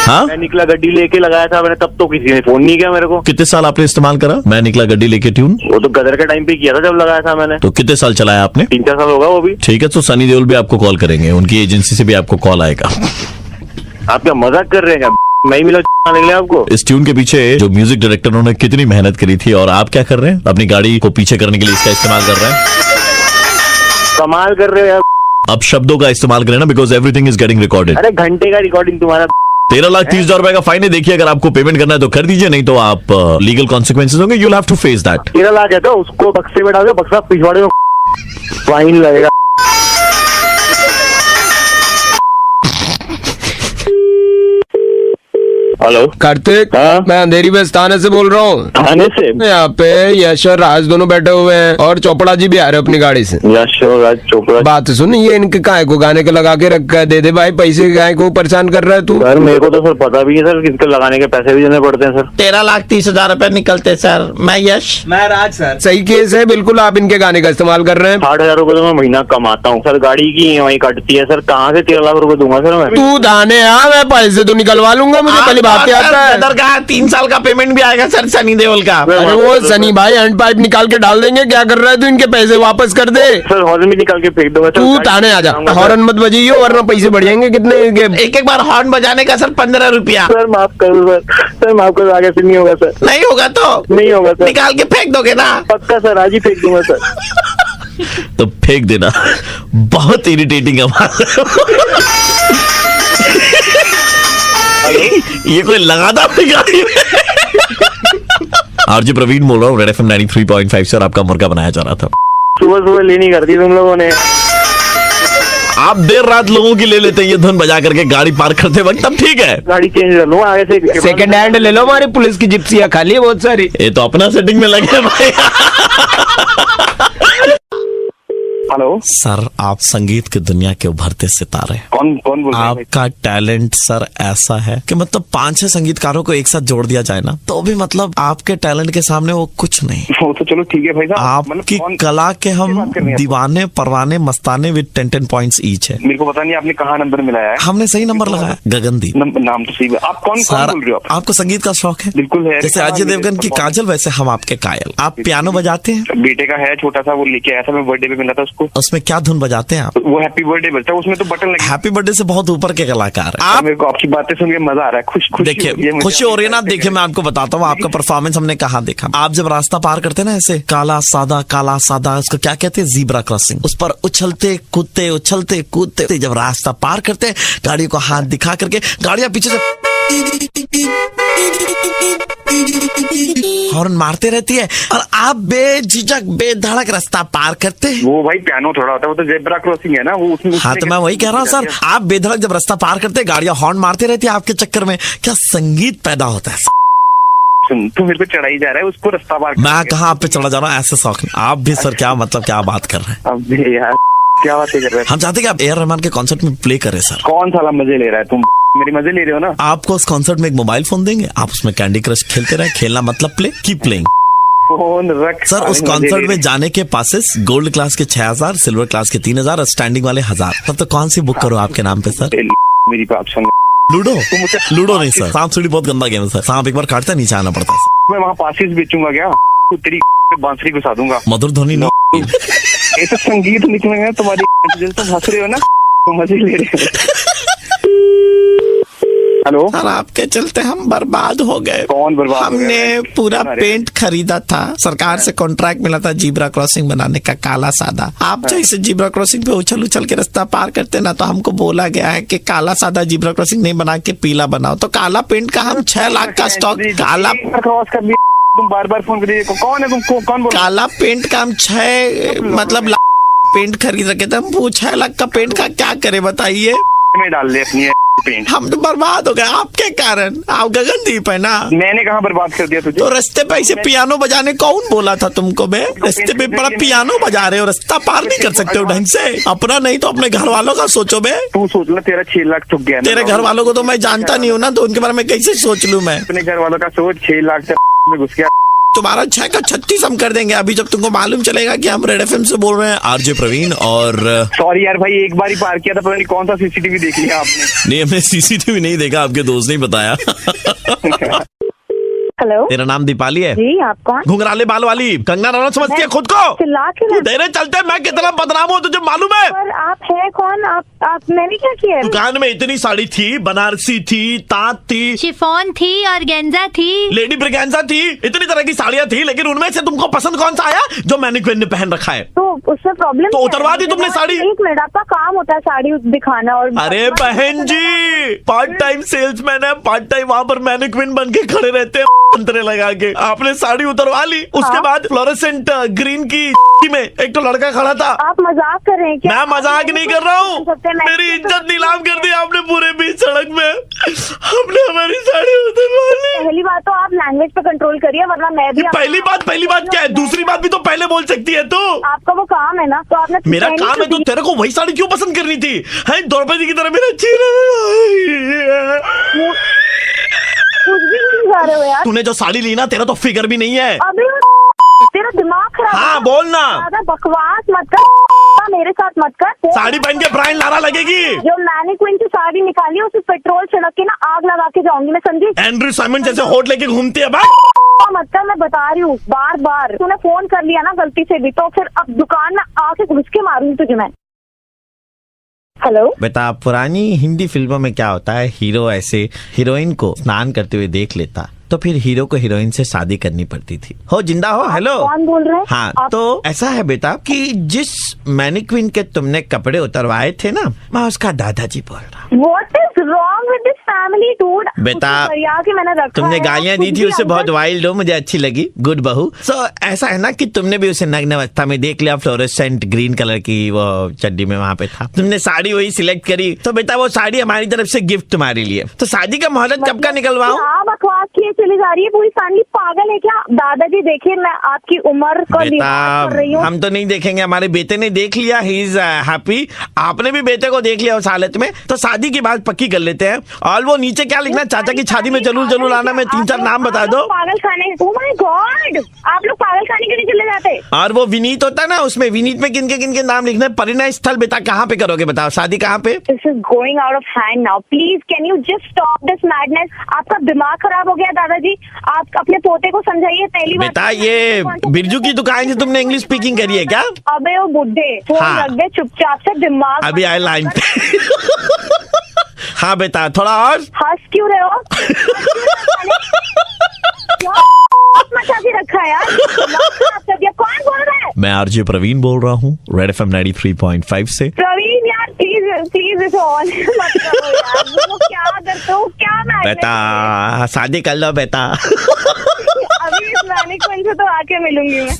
हाँ, मैं निकला गड्डी लेके लगाया था मैंने, तब तो किसी ने फोन नहीं किया मेरे को। कितने साल आपने इस्तेमाल करा मैं निकला गड्डी लेके ट्यून? वो तो गदर के टाइम पे किया था जब लगाया था मैंने। तो कितने साल चलाया आपने? 3-4 साल होगा वो भी। ठीक है, तो सनी देओल भी आपको कॉल करेंगे, उनकी एजेंसी से भी आपको कॉल आएगा। आप क्या मजाक कर रहे हैं क्या? मैं ही मिला निकले आपको। इस ट्यून के पीछे जो म्यूजिक डायरेक्टरों ने कितनी मेहनत करी थी, और आप क्या कर रहे हैं? अपनी गाड़ी को पीछे करने के लिए इसका इस्तेमाल कर रहे हैं। कमाल कर रहे हो। अब शब्दों का इस्तेमाल करें ना, because everything is getting recorded. अरे घंटे का रिकॉर्डिंग तुम्हारा। 13,30,000 रुपए का फाइन है। देखिए, अगर आपको पेमेंट करना है तो कर दीजिए, नहीं तो आप लीगल कॉन्सिक्वेंसेज होंगे, you will have to face that. 13 lakh है तो उसको बक्से में डाल दो, बक्सा पिछवाड़े में फाइन लगेगा। हेलो कार्तिक, हाँ? मैं अंधेरी बस थाने से बोल रहा हूँ। थाने से? यहाँ पे यश और राज दोनों बैठे हुए हैं और चोपड़ा जी भी आ रहे अपनी गाड़ी से। यश और राज चोपड़ा? बात सुन, ये इनके काय को गाने के लगा के रखा है, दे दे भाई पैसे, गाय को परेशान कर रहा है तू। सर मेरे को तो सर पता भी है सर, किसके लगाने के पैसे भी देने पड़ते हैं सर। 13,30,000 रुपए निकलते सर। मैं यश। मैं राज सर। सही केस है, बिल्कुल आप इनके गाने का इस्तेमाल कर रहे हैं। 60,000 रुपए तो मैं महीना कमाता हूँ सर, गाड़ी की EMI कटती है सर, कहाँ से 13 लाख रुपए दूंगा सर मैं? तू थाने आ, मैं पैसे तो निकलवा लूंगा, मुझे पहली बात आता है। का 3 साल का पेमेंट भी आएगा सर सनी देओल का। अरे वो सनी भाई हैंड पाइप निकाल के डाल देंगे, क्या कर रहा है तू? इनके पैसे वापस कर दे। सर हॉर्न भी निकाल के फेंक दूंगा। तू थाने आ जा, हॉर्न मत बजाइयो वरना पैसे बढ़ जाएंगे। कितने एक बार हॉर्न बजाने का सर 15 रुपया। सर माफ करो सर माफ करो, आगे से नहीं होगा सर। नहीं होगा तो नहीं होगा सर। निकाल के फेंक दोगे ना? पक्का सर, आज ही फेंक दूंगा सर। तो फेंक देना। बहुत इरिटेटिंग ये कोई लगाता अपनी गाड़ी में। आरजे प्रवीण बोल रहा हूँ, रेड FM 93.5 से, और आपका मुर्गा बनाया जा रहा था। सुबह लेनी कर दी तुम लोगों ने। आप देर रात लोगों की ले लेते हैं ये धुन बजा करके गाड़ी पार्क करते वक्त, तब ठीक है। गाड़ी चेंज कर लो आगे से। सेकंड हैंड ले लो, हमारी पुलिस की जिप्सियां खाली है बहुत सारी। ये तो अपना सेटिंग में लगे भाई। हेलो सर, आप संगीत की दुनिया के उभरते सितारे। कौन बोल रहा है? आपका टैलेंट सर ऐसा है कि मतलब 5-6 संगीतकारों को एक साथ जोड़ दिया जाए ना, तो भी मतलब आपके टैलेंट के सामने वो कुछ नहीं। वो तो चलो ठीक है भाई साहब, आपकी कला के हम दीवाने परवाने मस्ताने विद 10 पॉइंट्स ईच है। मेरे को पता नहीं आपने कहाँ नंबर मिलाया है। हमने सही नंबर लगाया, गगनदीप। नाम तो सही है। आप कौन बोल रहे हो? आपको संगीत का शौक है? बिल्कुल है। जैसे अजय देवगन की काजल, वैसे हम आपके कायल। आप पियानो बजाते हैं? बेटे का है छोटा सा, वो लेके आया था, मैं बर्थडे पे मिला था उसको। उसमें क्या धुन बजाते हैं आप? वो हैप्पी बर्थडे बजता है, उसमें तो बटन लगे। हैप्पी बर्थडे से बहुत ऊपर के कलाकार हैं। मेरे को आपकी बातें सुन के मजा आ रहा है, देखिए खुशी हो रही है ना। देखिए मैं आपको बताता हूँ, आपका परफॉर्मेंस हमने कहाँ देखा। आप जब रास्ता पार करते हैं ना, ऐसे काला सादा, उसको क्या कहते हैं, जीब्रा क्रॉसिंग, उस पर उछलते कूदते जब रास्ता पार करते हैं, गाड़ियों को हाथ दिखा करके, गाड़ियां पीछे से हॉर्न मारते रहती है और आप बेझिझक बेधड़क रास्ता पार करते हैं। वो भाई पियानो थोड़ा होता है, वो तो जेब्रा क्रॉसिंग है ना, वो उसमें। हाँ तो मैं वही कह रहा हूँ सर, आप बेधड़क जब रास्ता पार करते हैं, गाड़ियां हॉर्न मारते रहती है, आपके चक्कर में क्या संगीत पैदा होता है। सुन, तू मेरे पे चढ़ाई जा रहा है, उसको रास्ता पार। मैं कहाँ आप पे चढ़ा जा रहा हूँ, ऐसे शौक नहीं। आप भी सर क्या मतलब क्या बात कर रहे हैं? अब यार क्या बातें कर रहे हैं? हम चाहते कि आप ए आर रहमान के कॉन्सर्ट में प्ले करें सर। कौन साला मजे ले रहा है? तुम मेरी मजे ले रहे हो ना। आपको उस कॉन्सर्ट में एक मोबाइल फोन देंगे, आप उसमें कैंडी क्रश खेलते रहे। खेलना मतलब प्ले, कीप प्लेइंग। फोन रख सर, उस कॉन्सर्ट में जाने के पासेस गोल्ड क्लास के 6,000, सिल्वर क्लास के 3,000 और स्टैंडिंग वाले 1,000। तब तो कौन सी बुक करो आपके नाम पे सर? मेरी बात सुन। लूडो नहीं सर, सांप सीढ़ी बहुत गंदा गेम है सर। सांप एक बार काटता है, नीचे आना पड़ता है। मैं वहाँ पासिस बेचूंगा क्या? तेरी बांसुरी घुसा दूंगा। मधुर ध्वनि नहीं। ऐसा संगीत निकलेगा तुम्हारी, तो हंस रहे हो ना, तो मजे ले रहे हो। हेलो सर, आपके चलते हम बर्बाद हो गए। कौन बर्बाद? हमने पूरा पेंट खरीदा था, सरकार से कॉन्ट्रैक्ट मिला था जीब्रा क्रॉसिंग बनाने का, काला सादा। आप जैसे जीब्रा क्रॉसिंग पे उछल के रास्ता पार करते ना, तो हमको बोला गया है कि काला सादा जीब्रा क्रॉसिंग नहीं बना के पीला बनाओ। तो काला पेंट का हम 6 लाख का स्टॉक, काला क्रॉस कर दिया। तुम बार फोन कर, कौन है तुम? कौन बोल? काला पेंट का हम 6 मतलब पेंट खरीद रखे थे। हम वो 6 लाख का पेंट का क्या करे बताइए? में डाल ले अपनी पेंट। हम तो बर्बाद हो गए आपके कारण। आप गगनदीप है ना। मैंने कहाँ बर्बाद कर दिया तुझे? तो रास्ते पे ऐसे पियानो बजाने कौन बोला था तुमको? बे रास्ते पे बड़ा पियानो बजा रहे हो, रास्ता पार नहीं कर सकते हो ढंग से। अपना नहीं तो अपने घर वालों का सोचो बे। तू सोच ले, तेरा 6 लाख चुक गया। तेरे घर वालों को तो मैं जानता नहीं हूँ ना, तो उनके बारे में कैसे सोच लूँ मैं? अपने घर वालों का सोच। 6 लाख में घुस गया। तुम्हारा 6 का 36 हम कर देंगे अभी, जब तुमको मालूम चलेगा कि हम रेड FM से बोल रहे हैं। आरजे प्रवीण। और सॉरी यार भाई, एक बार ही पार किया था, पता नहीं कौन सा CCTV देख लिया आपने। नहीं, हमने CCTV नहीं देखा, आपके दोस्त ने बताया। हेलो, तेरा नाम दीपाली है? जी, आप कौन? घुंघराले बाल वाली कंगना रनौत समझती है खुद को? चिल्ला के तेरे चलते मैं कितना बदनाम हूँ तुझे मालूम है? पर आप है कौन? आप मैंने क्या किया? दुकान में इतनी साड़ी थी, बनारसी थी, तात थी, शिफॉन थी और गेंजा थी, लेडी ब्रिगेंजा थी, इतनी तरह की साड़ियाँ थी, लेकिन उनमें से तुमको पसंद कौन सा आया जो मैनिक्विन ने पहन रखा है? तो उसमें प्रॉब्लम तो उतरवा दी तुमने साड़ी? एक मिनट, आपका काम होता है साड़ी दिखाना। और अरे बहन जी, पार्ट टाइम सेल्समैन है, पार्ट टाइम वहाँ पर मैनिक्विन बन के खड़े रहते हैं। संतरे लगा के आपने साड़ी उतरवा ली। उसके बाद फ्लोरेसेंट ग्रीन की में एक तो लड़का खड़ा था। आप मजाक कर रहे हैं क्या? मैं मजाक नहीं कर रहा हूँ, मेरी इज्जत नीलाम कर दी आपने पूरे बीच सड़क में। आपने हमारी साड़ी उतरवा ली। पहली बात तो आप लैंग्वेज पे कंट्रोल करिए, वरना मैं भी पहली बात क्या है? दूसरी बात भी तो पहले बोल सकती है तू। आपका वो काम है ना, तो आपने मेरा काम है तो तेरे को वही साड़ी क्यों पसंद करनी थी? है द्रौपदी की तरह मेरा चेहरा। कुछ भी नहीं जा रहे हो यार। तूने जो साड़ी ली ना, तेरा तो फिगर भी नहीं है। अबे तेरा दिमाग खराब। हाँ बोल ना। ज्यादा बकवास मत कर, मेरे साथ मत कर। साड़ी पहन के ब्रांड लारा लगेगी। जो मैंने क्वीन की साड़ी निकाली है, उसे पेट्रोल छिड़क के ना आग लगा के जाऊंगी मैं, समझी? एंड्रू साइमन जैसे होठ लेके घूमती है। मत कर, मैं बता रही हूँ बार बार। तूने फोन कर लिया ना गलती से भी, तो फिर अब दुकान में आके घुस के मारूंगी तुझे मैं। हेलो बेटा, पुरानी हिंदी फिल्मों में क्या होता है, हीरो ऐसे हीरोइन को स्नान करते हुए देख लेता तो फिर हीरो को हीरोइन से शादी करनी पड़ती थी। हो जिंदा हो? हेलो, कौन बोल रहे हैं? हाँ तो ऐसा है बेटा कि जिस मैनिक्विन के तुमने कपड़े उतरवाए थे ना, मैं उसका दादाजी बोल रहा हूँ। What is wrong with this family, dude? बेटा, के मैंने रखा तुमने है, गालियां दी थी उसे, बहुत वाइल्ड हो, मुझे अच्छी लगी, गुड बहू। सो ऐसा है ना कि तुमने भी उसे नग्न अवस्था में देख लिया, फ्लोरेसेंट ग्रीन कलर की वो चड्डी में वहाँ पे था। तुमने साड़ी वही सिलेक्ट करी, तो बेटा वो साड़ी हमारी तरफ से गिफ्ट तुम्हारे लिए। तो शादी का मुहूर्त कब का निकलवाऊं? क्या बकवास किए चली जा रही है पूरी फैमिली, पागल है क्या? दादाजी देखिए, मैं आपकी उम्र का लिहाज कर रही हूँ। हम तो नहीं देखेंगे, हमारे बेटे ने देख लिया, ही इज हैप्पी। आपने भी बेटे को देख लिया उस हालत में, तो शादी की बात पक्की कर लेते हैं। और वो नीचे क्या लिखना, चाचा की शादी में जरूर जरूर आना, में 3-4 नाम बता दो। पागल खाने, ओह माय गॉड, आप लोग पागल खाने के लिए चले जाते। और वो विनीत होता है ना, उसमें विनीत में किन के नाम लिखना है। परिणय स्थल बेटा कहाँ पे करोगे बताओ, शादी कहाँ पे? This is going out of hand now. Please, can you just stop this madness? आपका दिमाग खराब हो गया दादाजी, आप अपने पोते को समझाइए। पहली बात बेटा, ये बिरजू की दुकान से तुमने इंग्लिश स्पीकिंग करी है क्या? अबे वो बुड्ढे, फोन हाँ। रख दे चुपचाप से, दिमाग अभी आए लाइन पे। हाँ बेटा, थोड़ा और हंस क्यों रहे हो? मचा के रखा है यार, दिमाग खराब कर दिया। कौन बोल रहा है? मैं आरजे प्रवीण बोल रहा हूँ, रेड एफएम 93.5 से। प्रवीण यार, प्लीज इसे ऑन मत करो यार। वो क्या करते हो, क्या मैटर? बेटा शादी कर लो बेटा। अभी इस मैनिक्विन से तो आके मिलूंगी मैं।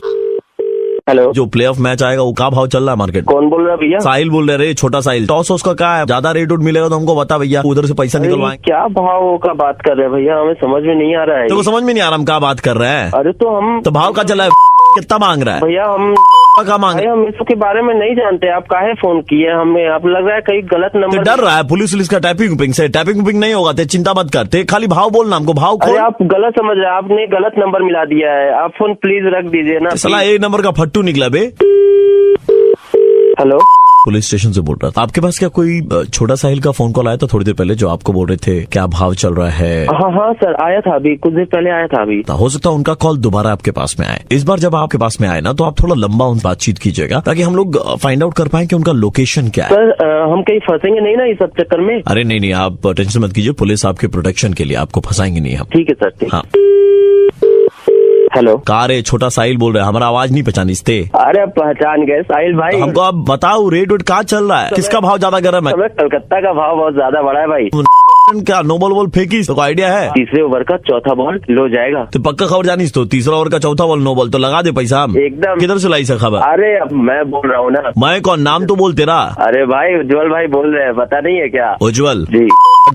हेलो, जो प्ले ऑफ मैच आएगा वो क्या भाव चल रहा है मार्केट? कौन बोल रहा है भैया? साहिल बोल रहे, छोटा साहिल। टॉस उसका क्या है, ज्यादा रेट उठ मिलेगा तो हमको बता भैया, उधर से पैसा निकलवाएं। क्या भाव का बात कर रहे हैं भैया, हमें समझ में नहीं आ रहा है। तो समझ में नहीं आ रहा हम क्या बात कर रहे हैं। अरे तो हम तो भाव का चला है, कितना मांग रहा है भैया? हम क्या मांग रहे हैं? हम इसके बारे में नहीं जानते, आप काहे फोन किए हमें? आप लग रहा है कहीं गलत तो नंबर। डर रहा है पुलिस का टैपिंग से। टैपिंग नहीं होगा तो चिंता मत करते, खाली भाव बोलना हमको, भाव अरे खोल। आप गलत समझ रहे हैं, आपने गलत नंबर मिला दिया है। आप फोन प्लीज रख दीजिए ना। सला एक नंबर का फट्टू निकला बे। हेलो, पुलिस स्टेशन से बोल रहा था। आपके पास क्या कोई छोटा साहिल का फोन कॉल आया था थोड़ी देर पहले, जो आपको बोल रहे थे क्या भाव चल रहा है? हाँ सर, आया था अभी, कुछ देर पहले आया था अभी। हो सकता है उनका कॉल दोबारा आपके पास में आए। इस बार जब आपके पास में आए ना, तो आप थोड़ा लंबा उन बातचीत कीजिएगा, ताकि हम लोग फाइंड आउट कर पाए कि उनका लोकेशन क्या है। सर हम कहीं फंसेंगे नहीं ना इस सब चक्कर में? अरे नहीं, आप टेंशन मत कीजिए, पुलिस आपके प्रोटेक्शन के लिए, आपको फंसाएंगे नहीं हम। ठीक है सर, ठीक। हाँ। हेलो, कार है, छोटा साहिल बोल रहे हैं, हमारा आवाज नहीं पहचानिस्ते। अरे अब पहचान गए साहिल भाई। हमको आप बताओ रेट वेट क्या चल रहा है, किसका भाव ज्यादा गर्म है? कलकत्ता का भाव बहुत ज्यादा बढ़ा है भाई। क्या नो बॉल फेंकी, तो आइडिया है? तीसरे ओवर का चौथा बॉल लो जाएगा। तो पक्का खबर जानी, तो तीसरा ओवर का चौथा बॉल नो बॉल, तो लगा दे पैसा हम। एकदम। किधर से लाई से खबर? अरे अब मैं बोल रहा हूँ ना। मैं कौन, नाम तो बोल तेरा। अरे भाई उज्जवल भाई बोल रहे हैं, पता नहीं है क्या? उज्जवल जी,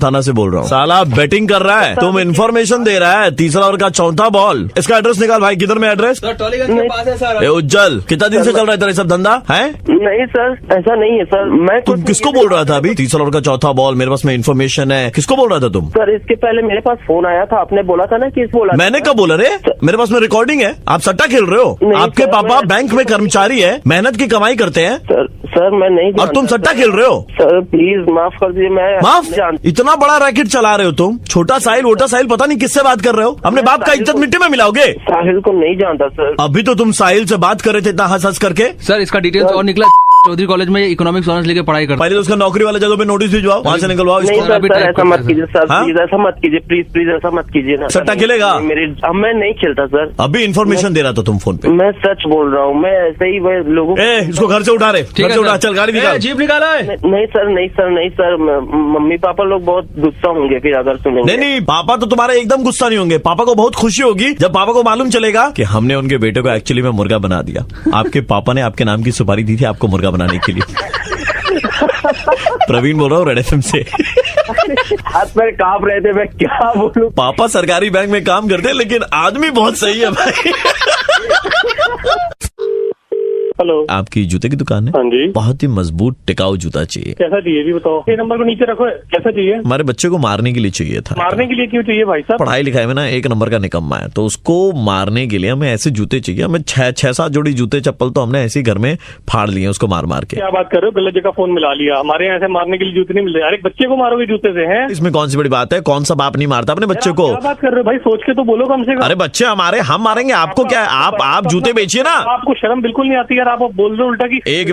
थाना से बोल रहा हूँ। साला बैटिंग कर रहा है, तुम इन्फॉर्मेशन दे रहा है। तीसरा ओवर का चौथा बॉल, इसका एड्रेस निकाल भाई, किधर में एड्रेस? टॉलीगंज के पास है सर। उज्जवल, कितना दिन से चल रहा है तेरा सब धंधा है? नहीं सर, ऐसा नहीं है सर। मैं तुम किसको बोल रहा था अभी? तीसरा ओवर का चौथा बॉल, मेरे पास में इन्फॉर्मेशन है, किसको बोल रहा था तुम? सर इसके पहले मेरे पास फोन आया था, आपने बोला था ना कि बोला। मैंने कब बोला रे? मेरे पास में रिकॉर्डिंग है। आप सट्टा खेल रहे हो? आपके पापा बैंक में कर्मचारी है, मेहनत की कमाई करते हैं। सर मैं नहीं, और तुम सट्टा खेल रहे हो? सर प्लीज माफ कर दीजिए। मैं माफ? इतना बड़ा रैकेट चला रहे हो तुम? छोटा साहिल वोटा साहिल पता नहीं किससे बात कर रहे हो? अपने बाप का इज्जत मिट्टी में मिलाओगे? साहिल को नहीं जानता सर। अभी तो तुम साहिल से बात कर रहे थे इतना हंस हंस करके। सर इसका डिटेल्स और निकला चौधरी कॉलेज में इकोनॉमिक्स ऑनर्स लेके पढ़ाई करता पहले तो उसका नौकरी वाले जगह पे नोटिस भिजवाओ, वहां से निकलवाओ नहीं इसको। सर, अभी सर टाइप ऐसा करते मत हैं, कीजिए सर, हाँ? प्लीज ऐसा मत कीजिए, प्लीज ऐसा मत कीजिए ना। सट्टा खेलेगा? अब मैं नहीं खेलता सर, अभी इन्फॉर्मेशन दे रहा था तुम फोन पे। मैं सच बोल रहा हूँ, मैं ऐसे ही वह लोगों इसको घर से उठा रहे, घर से उठा, चल गाड़ी निकाल। जीप निकाला है। नहीं सर, नहीं सर, नहीं सर, मम्मी पापा लोग बहुत गुस्सा होंगे फिर अगर सुनेंगे। नहीं नहीं, पापा तो तुम्हारे एकदम गुस्सा नहीं होंगे, पापा को बहुत खुशी होगी जब पापा को मालूम चलेगा कि हमने उनके बेटे को एक्चुअली में मुर्गा बना दिया। आपके पापा ने आपके नाम की सुपारी दी थी आपको मुर्गा बनाने के लिए। प्रवीण बोल रहा हूँ रेड एफएम से। हाथ पैर कांप रहे थे, मैं क्या बोलूं। पापा सरकारी बैंक में काम करते हैं लेकिन आदमी बहुत सही है भाई। हेलो, आपकी जूते की दुकान है? हाँ जी। बहुत ही मजबूत टिकाऊ जूता चाहिए। कैसा चाहिए जी बताओ, ये नंबर को नीचे रखो, कैसा चाहिए? हमारे बच्चे को मारने के लिए चाहिए था। मारने के लिए क्यों चाहिए भाई साहब? पढ़ाई लिखाई में ना एक नंबर का निकम्मा है, तो उसको मारने के लिए हमें ऐसे जूते चाहिए। हमें 6-7 जोड़ी जूते चप्पल तो हमने ऐसे ही घर में फाड़ लिए उसको मार मार के। क्या बात कर रहे हो, गलत जगह फोन मिला लिया। हमारे यहाँ ऐसे मारने के लिए जूते नहीं मिलते। अरे बच्चे को मारोगे जूते से? हैं इसमें कौन सी बड़ी बात है? कौन सा बाप नहीं मारता अपने बच्चे को? क्या बात कर रहे हो भाई, सोच के तो बोलो कम से कम। अरे बच्चे हमारे, हम मारेंगे आपको क्या है? आप जूते बेचिए ना। आपको शर्म बिल्कुल नहीं आती यार, आप बोल रहे हो उल्टा की। एक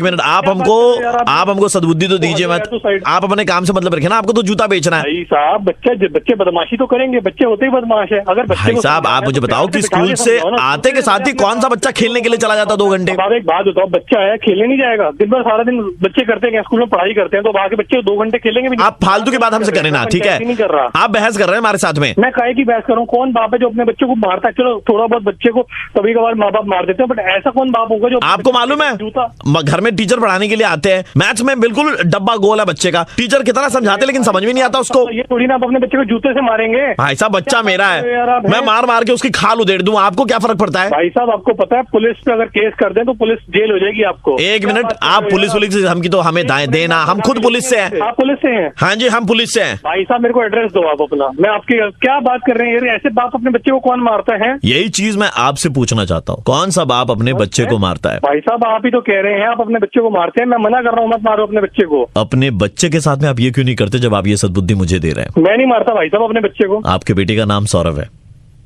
मिनट आप हमको सद्बुद्धि तो दीजिए मत। आप अपने काम से मतलब रखे ना, आपको तो जूता बेचना है। भाई साहब, बच्चे बदमाशी तो करेंगे, बच्चे होते ही बदमाश है। अगर भाई साहब आप मुझे बताओ कि स्कूल से आते के साथ ही कौन सा बच्चा खेलने के लिए चला जाता 2 घंटे? आप एक बात बताओ, बच्चा है खेलने नहीं जाएगा? दिन भर सारा दिन बच्चे करते हैं, स्कूल में पढ़ाई करते हैं, तो बाकी बच्चे 2 घंटे खेलेंगे भी नहीं। आप फालतू की बात हमसे करें ना, ठीक है? नहीं कर रहा, आप बहस कर रहे हैं हमारे साथ में। मैं काहे की बहस करूं? कौन बाप है जो अपने बच्चे को मारता है? चलो थोड़ा बहुत बच्चे को कभी कभार माँ बाप मार देते हैं, बट ऐसा कौन बाप होगा जो आपको मालूम है जूता? घर में टीचर पढ़ाने के लिए आते हैं, मैथ्स में बिल्कुल डब्बा गोल है बच्चे का, टीचर कितना समझाते लेकिन समझ में नहीं आता उसको। ये थोड़ी ना आप अपने बच्चे को जूते से मारेंगे। भाई साहब बच्चा मेरा है, मैं मार मार के उसकी खाल उधेड़ दूं, आपको क्या फर्क पड़ता है? भाई साहब आपको पता है पुलिस पे अगर केस कर दें तो पुलिस जेल हो जाएगी आपको। एक मिनट, आप पुलिस से हमकी तो हमें देना, हम खुद पुलिस से हैं। आप पुलिस से हैं? हाँ जी हम पुलिस से हैं। भाई साहब मेरे को एड्रेस दो आप अपना, मैं आपकी क्या बात कर रहे हैं यार? ऐसे बाप अपने बच्चे को कौन मारता है? यही चीज मैं आपसे पूछना चाहता हूँ, कौन सा बाप अपने बच्चे को मारता है? भाई साहब आप ही तो कह रहे हैं आप अपने बच्चे को मारते हैं, मैं मना कर रहा हूँ मत मारो अपने बच्चे को। अपने बच्चे के साथ में आप ये क्यों नहीं करते जब आप ये सद्बुद्धि मुझे दे रहे हैं? मैं नहीं मारता भाई साहब अपने बच्चे को। आपके बेटे का नाम सौरभ है।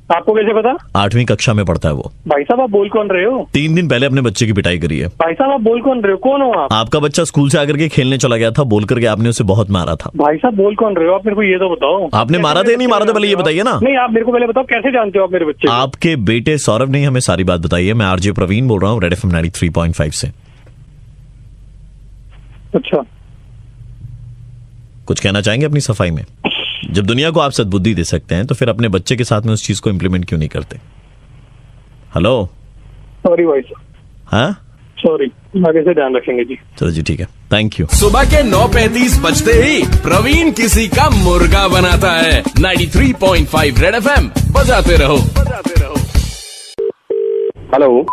आपको कैसे पता? 8वीं कक्षा में पढ़ता है वो। भाई साहब आप बोल कौन रहे हो? 3 दिन पहले अपने बच्चे की पिटाई करी है। भाई साहब आप बोल कौन रहे हो? कौन हो आप? आपका बच्चा स्कूल से आकर के खेलने चला गया था, बोल करके आपने उसे बहुत मारा था। भाई साहब बोल कौन रहे हो आप? मेरे को ये तो बताओ। आपने मारा था या नहीं मारा था, पहले ये बताइए ना। नहीं आप मेरे को पहले बताओ, कैसे जानते हो आप मेरे बच्चे? आपके बेटे सौरभ ने हमें सारी बात बताई है। मैं आरजे प्रवीण बोल रहा हूँ रेड एफएम 93.5 से। अच्छा, कुछ कहना चाहेंगे अपनी सफाई में? जब दुनिया को आप सद्बुद्धि दे सकते हैं तो फिर अपने बच्चे के साथ में उस चीज को इम्प्लीमेंट क्यों नहीं करते? हेलो। सॉरी भाई साहब, हाँ सॉरी, आगे से ध्यान रखेंगे जी। चलो जी ठीक है, थैंक यू। सुबह के 9:35 बजते ही प्रवीण किसी का मुर्गा बनाता है। 93.5 रेड एफएम बजाते रहो। हेलो,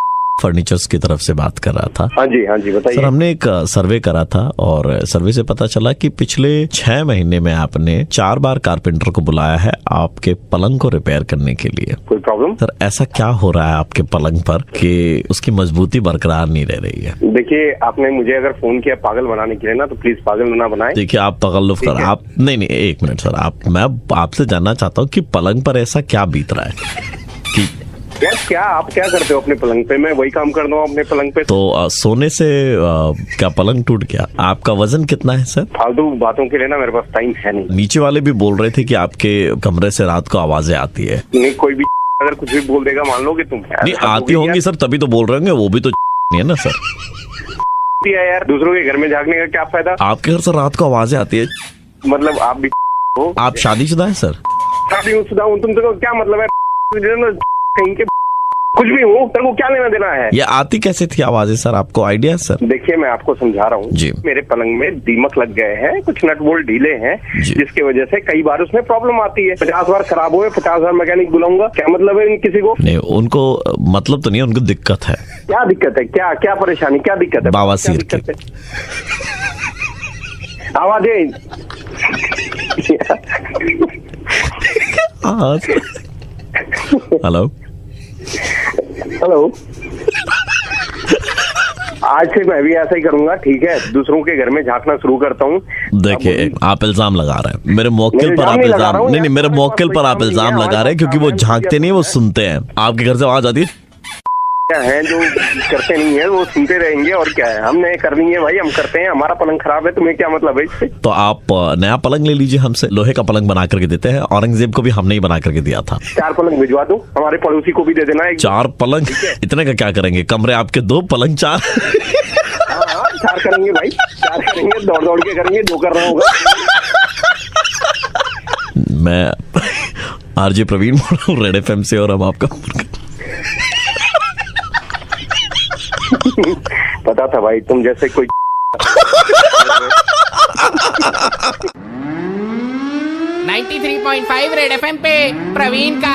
फर्नीचर्स की तरफ से बात कर रहा था। हाँ जी बताइए। सर हमने एक सर्वे करा था और सर्वे से पता चला कि पिछले 6 महीने में आपने 4 बार कारपेंटर को बुलाया है आपके पलंग को रिपेयर करने के लिए। कोई प्रॉब्लम? सर ऐसा क्या हो रहा है आपके पलंग पर कि उसकी मजबूती बरकरार नहीं रह रही है? देखिए आपने मुझे अगर फोन किया पागल बनाने के लिए ना, तो प्लीज पागल ना बनाए। देखिए आप तकल्लुफ कर, आप नहीं एक मिनट सर, मैं आपसे जानना चाहता हूँ कि पलंग पर ऐसा क्या बीत रहा है कि यार क्या आप क्या करते हो अपने पलंग पे? मैं वही काम कर रहा हूँ अपने पलंग पे। तो सोने से क्या पलंग टूट गया? आपका वजन कितना है सर? फालतू बातों के लिए ना मेरे पास टाइम है नहीं। नीचे वाले भी बोल रहे थे कि आपके कमरे से रात को आवाजें आती है। नहीं कोई भी अगर कुछ भी बोल देगा मान लोगे तुम? नहीं आती होंगी सर, तभी तो बोल रहे होंगे, वो भी तो नहीं है ना सर। यार दूसरों के घर में झाँकने का क्या फायदा? आपके घर से रात को आवाजें आती है मतलब आप भी हो? आप शादीशुदा है सर? शादीशुदा हूँ, तुम तो क्या मतलब है? कहीं के कुछ भी हूँ, तेरे को क्या लेना देना है? ये आती कैसे थी आवाजें सर, आपको आइडिया है सर? देखिए मैं आपको समझा रहा हूँ जी। मेरे पलंग में दीमक लग गए हैं, कुछ नट बोल्ट ढीले हैं, जिसकी वजह से कई बार उसमें प्रॉब्लम आती है। 50 बार खराब हुए, 50 बार मैकेनिक बुलाऊंगा, क्या मतलब है किसी को? नहीं उनको मतलब तो नहीं, उनको दिक्कत है। क्या दिक्कत है? क्या क्या परेशानी, क्या दिक्कत है? बवासीर की आवाजें। हेलो हेलो, आज से मैं भी ऐसा ही करूंगा, ठीक है? दूसरों के घर में झांकना शुरू करता हूँ। देखिए आप इल्जाम लगा रहे हैं मेरे मौकिल पर, आप इल्जाम नहीं मेरे मौकिल पर आप इल्जाम लगा रहे हैं, क्योंकि वो झांकते नहीं, वो सुनते हैं। आपके घर से आवाज आती है हैं जो करते नहीं है वो सुनते रहेंगे और क्या है, हमने करनी है भाई, हम करते हैं, हमारा पलंग खराब है, तुम्हें क्या मतलब है इससे? तो आप नया पलंग ले लीजिए हमसे, लोहे का पलंग बना करके देते हैं। औरंगजेब को भी हमने ही बना करके दिया था। 4 पलंग भिजवा दो, हमारे पड़ोसी को भी दे देना एक। 4 पलंग इतने का क्या करेंगे? कमरे आपके 2 पलंग 4। हाँ 4 करेंगे भाई, 4 करेंगे, दौड़ दौड़ के करेंगे, जो करना होगा। मैं आरजे प्रवीण बोल रहा हूँ रेड एफएम से, और अब आपका पता था भाई तुम जैसे कोई 93.5 रेड एफएम पे प्रवीण का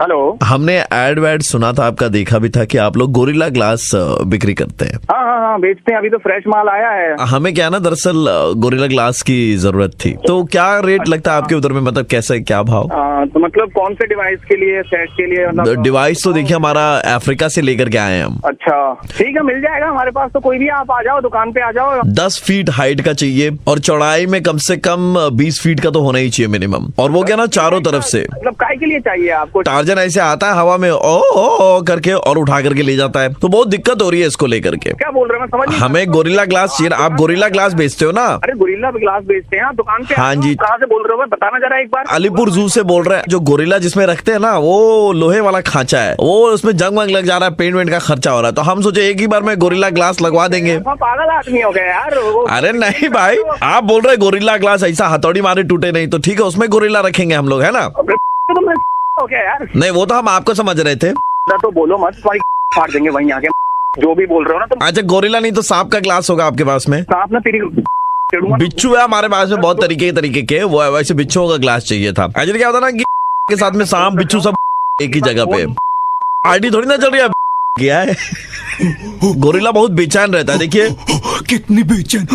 हेलो। हमने एड सुना था आपका, देखा भी था कि आप लोग गोरिल्ला ग्लास बिक्री करते हैं। हाँ बेचते हैं, अभी तो फ्रेश माल आया है। हमें क्या ना, दरअसल गोरिल्ला ग्लास की जरूरत थी, तो क्या रेट लगता है आपके उधर में, मतलब कैसे क्या भाव? तो मतलब कौन से डिवाइस के लिए, सेट के लिए? मतलब डिवाइस तो देखिए हमारा अफ्रीका से लेकर के आए हैं हम। अच्छा ठीक है, मिल जाएगा हमारे पास, तो कोई भी आप आ जाओ, दुकान पे आ जाओ। 10 फीट हाइट का चाहिए और चौड़ाई में कम से कम 20 फीट का तो होना ही चाहिए मिनिमम, और वो क्या ना चारों तरफ से। मतलब काय के लिए चाहिए आपको? टार्जन ऐसे आता है हवा में ओ करके और उठा करके ले जाता है, तो बहुत दिक्कत हो रही है इसको लेकर के। क्या बोल रहे हैं, मैं समझ नहीं। हमें गोरिल्ला ग्लास चाहिए। आप गोरिल्ला ग्लास बेचते हो ना? अरे गोरिल्ला ग्लास बेचते हैं, आप दुकान पे? हाँ जी। कहाँ से बोल रहे हो, बताना जरा एक बार। अलीपुर जू से बोल रहे हैं। जो गोरिल्ला जिसमें रखते हैं ना, वो लोहे वाला खांचा है, वो उसमें जंग वंग लग जा रहा है, पेंट वेंट का खर्चा हो रहा है, तो हम सोचे एक ही बार में गोरिल्ला ग्लास लगवा देंगे। पागल आदमी हो गए यार। अरे नहीं भाई, आप बोल रहे गोरिल्ला ग्लास ऐसा हथौड़ी मारे टूटे नहीं, तो ठीक है उसमें गोरिल्ला रखेंगे हम लोग, है ना? हो गया यार। नहीं वो तो हम आपको समझ रहे थे। तो बोलो मत, फाड़ देंगे वहीं आके, जो भी बोल रहे हो ना तुम। अच्छा गोरिल्ला नहीं तो सांप का ग्लास होगा आपके पास में? सांप ना तेरी बिच्छू है हमारे पास में, बहुत तरीके के, वो वैसे बिच्छुओं का ग्लास चाहिए था। एक्चुअली क्या होता ना कि के साथ में सांप बिच्छू सब एक ही जगह पे। आईडी थोड़ी ना चल रही है, क्या है? गोरिल्ला बहुत बेचैन रहता है, देखिए कितनी बेचैन।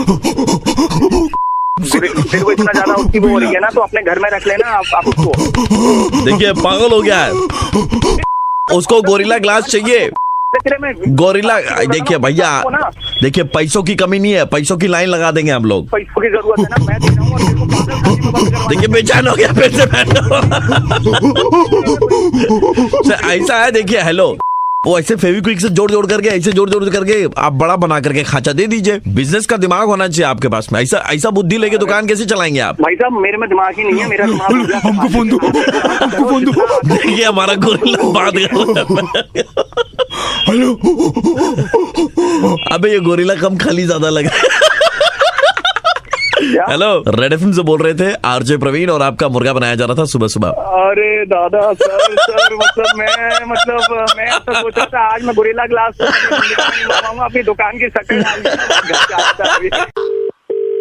फिर वो इतना ज्यादा उसकी वो हो रही है ना, तो अपने घर में रख लेना आप उसको। देखिए पागल हो गया है, उसको गोरिल्ला ग्लास चाहिए। गोरिल्ला देखिए भैया, देखिए पैसों की कमी नहीं है, पैसों की लाइन लगा देंगे हम लोग। पैसों की जरूरत है ना, मैं दे रहा हूं। देखिए बेचैन हो गया, फिर से ऐसा है। देखिए हेलो, वो ऐसे फेविक्विक से जोड़ करके, ऐसे जोड़ करके आप बड़ा बना करके खांचा दे दीजिए। बिजनेस का दिमाग होना चाहिए आपके पास में। ऐसा बुद्धि लेके दुकान कैसे चलाएंगे आप? भाई साहब मेरे में दिमाग ही नहीं है, मेरा दिमाग। हमको फोन दो, हमको फोन दो। देखिए हमारा गोरिल्ला बात कर। हेलो। अबे ये गोरिल्ला कम खाली ज्यादा लगा। हेलो, रेड एफएम से बोल रहे थे आरजे प्रवीण, और आपका मुर्गा बनाया जा रहा था सुबह सुबह। अरे दादा सर मतलब मैं तो सोचा था आज मैं गोरिल्ला ग्लास अपनी दुकान की शक्ल।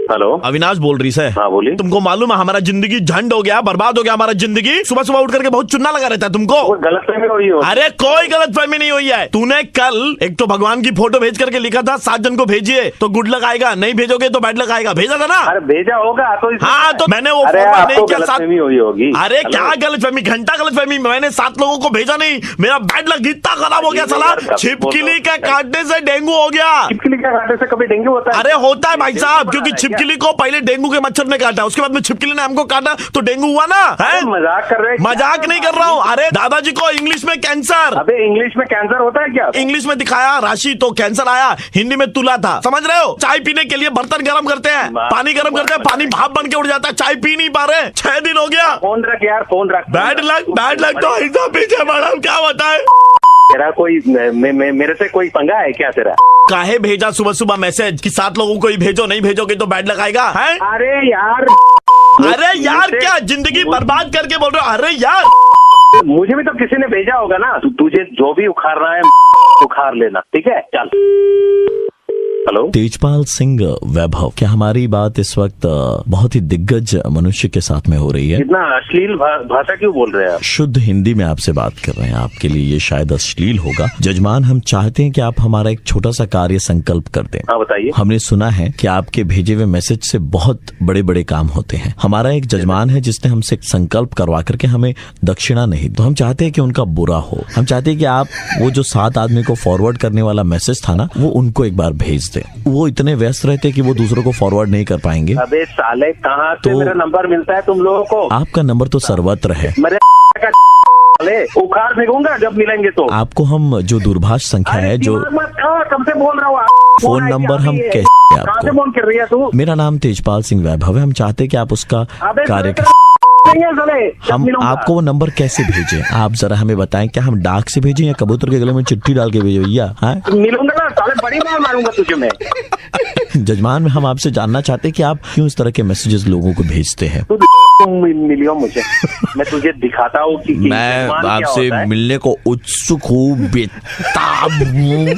हेलो अविनाश बोल रही है। हाँ बोलिए। तुमको मालूम है हमारा जिंदगी झंड हो गया, बर्बाद हो गया हमारा जिंदगी। सुबह सुबह उठ करके बहुत चुन्ना लगा रहता है तुमको। गलतफहमी हो रही हो। अरे कोई गलतफहमी नहीं हुई है। तूने कल एक तो भगवान की फोटो भेज करके लिखा था 7 जन को भेजिए तो गुड लक आएगा, नहीं भेजोगे तो बैड लक आएगा, भेजा था ना? अरे भेजा होगा तो। हाँ तो मैंने वो अरे फोटो आपको गलतफहमी हुई होगी। अरे क्या गलतफहमी, घंटा गलतफहमी। मैंने 7 लोगों को भेजा नहीं, मेरा बैड लक इतना खराब हो गया साला। छिपकली का काटने से डेंगू हो गया। छिपकली का काटने से कभी डेंगू होता है? अरे होता है भाई साहब, क्योंकि छिपकली को पहले डेंगू के मच्छर ने काटा, उसके बाद में छिपकली ने हमको काटा तो डेंगू हुआ ना। है मजाक कर रहे हैं? मजाक नहीं कर रहा हूँ। अरे दादाजी को इंग्लिश में कैंसर। अबे इंग्लिश में कैंसर होता है क्या? इंग्लिश में दिखाया राशि तो कैंसर आया, हिंदी में तुला था। समझ रहे हो? चाय पीने के लिए बर्तन गर्म करते हैं, पानी गर्म करते हैं, पानी भाप बन के उड़ जाता है, चाय पी नहीं पा रहे। 6 दिन हो गया। फोन रख यार, फोन रख। बैड लक तो ऐसा पीछे पड़ा, क्या बताए? तेरा कोई मेरे से कोई पंगा है क्या तेरा? काहे भेजा सुबह सुबह मैसेज कि 7 लोगों को ही भेजो, नहीं भेजोगे तो बैड लक आएगा? है अरे यार क्या जिंदगी बर्बाद करके बोल रहे हो? अरे यार मुझे भी तो किसी ने भेजा होगा ना। तुझे जो भी उखाड़ रहा है उखाड़ लेना, ठीक है? चल। हेलो तेजपाल सिंह वैभव, क्या हमारी बात इस वक्त बहुत ही दिग्गज मनुष्य के साथ में हो रही है? इतना अश्लील भाषा क्यों बोल रहे हैं आप? शुद्ध हिंदी में आपसे बात कर रहे हैं, आपके लिए ये शायद अश्लील होगा। जजमान हम चाहते हैं कि आप हमारा एक छोटा सा कार्य संकल्प कर दें। हाँ बताइए। हमने सुना है कि आपके भेजे हुए मैसेज से बहुत बड़े बड़े काम होते हैं। हमारा एक जजमान है जिसने हमसे एक संकल्प करवा करके हमें दक्षिणा नहीं, तो हम चाहते हैं कि उनका बुरा हो। हम चाहते हैं कि आप वो जो 7 आदमी को फॉरवर्ड करने वाला मैसेज था ना, वो उनको एक बार भेज दें। भेजते, वो इतने व्यस्त रहते कि वो दूसरों को फॉरवर्ड नहीं कर पाएंगे। अबे साले कहाँ से तो मेरा नंबर मिलता है तुम लोगों को? आपका नंबर तो सर्वत्र है। मेरे उखाड़ फेंकूंगा जब मिलेंगे तो। आपको हम जो दूरभाष संख्या है, जो कब से बोल रहा हूँ, फोन नंबर हम कैसे कहाँ से फोन कर रही है तू? मेरा नाम तेजपाल सिंह वैभव है। हम चाहते हैं कि आप उसका कार्य हम आपको वो नंबर कैसे भेजें, आप जरा हमें बताएं। क्या हम डाक से भेजें या कबूतर के गले में चिट्ठी डाल के भेजें भैया? मिलूंगा ना साले, बड़ी मार मारूंगा तुझे मैं। जजमान, हम आपसे जानना चाहते हैं कि आप क्यों इस तरह के मैसेजेस लोगों को भेजते हैं। मिलियो मुझे, मैं तुझे दिखाता हूँ कि मैं आपसे मिलने को उत्सुक हूँ, बेताब हूँ।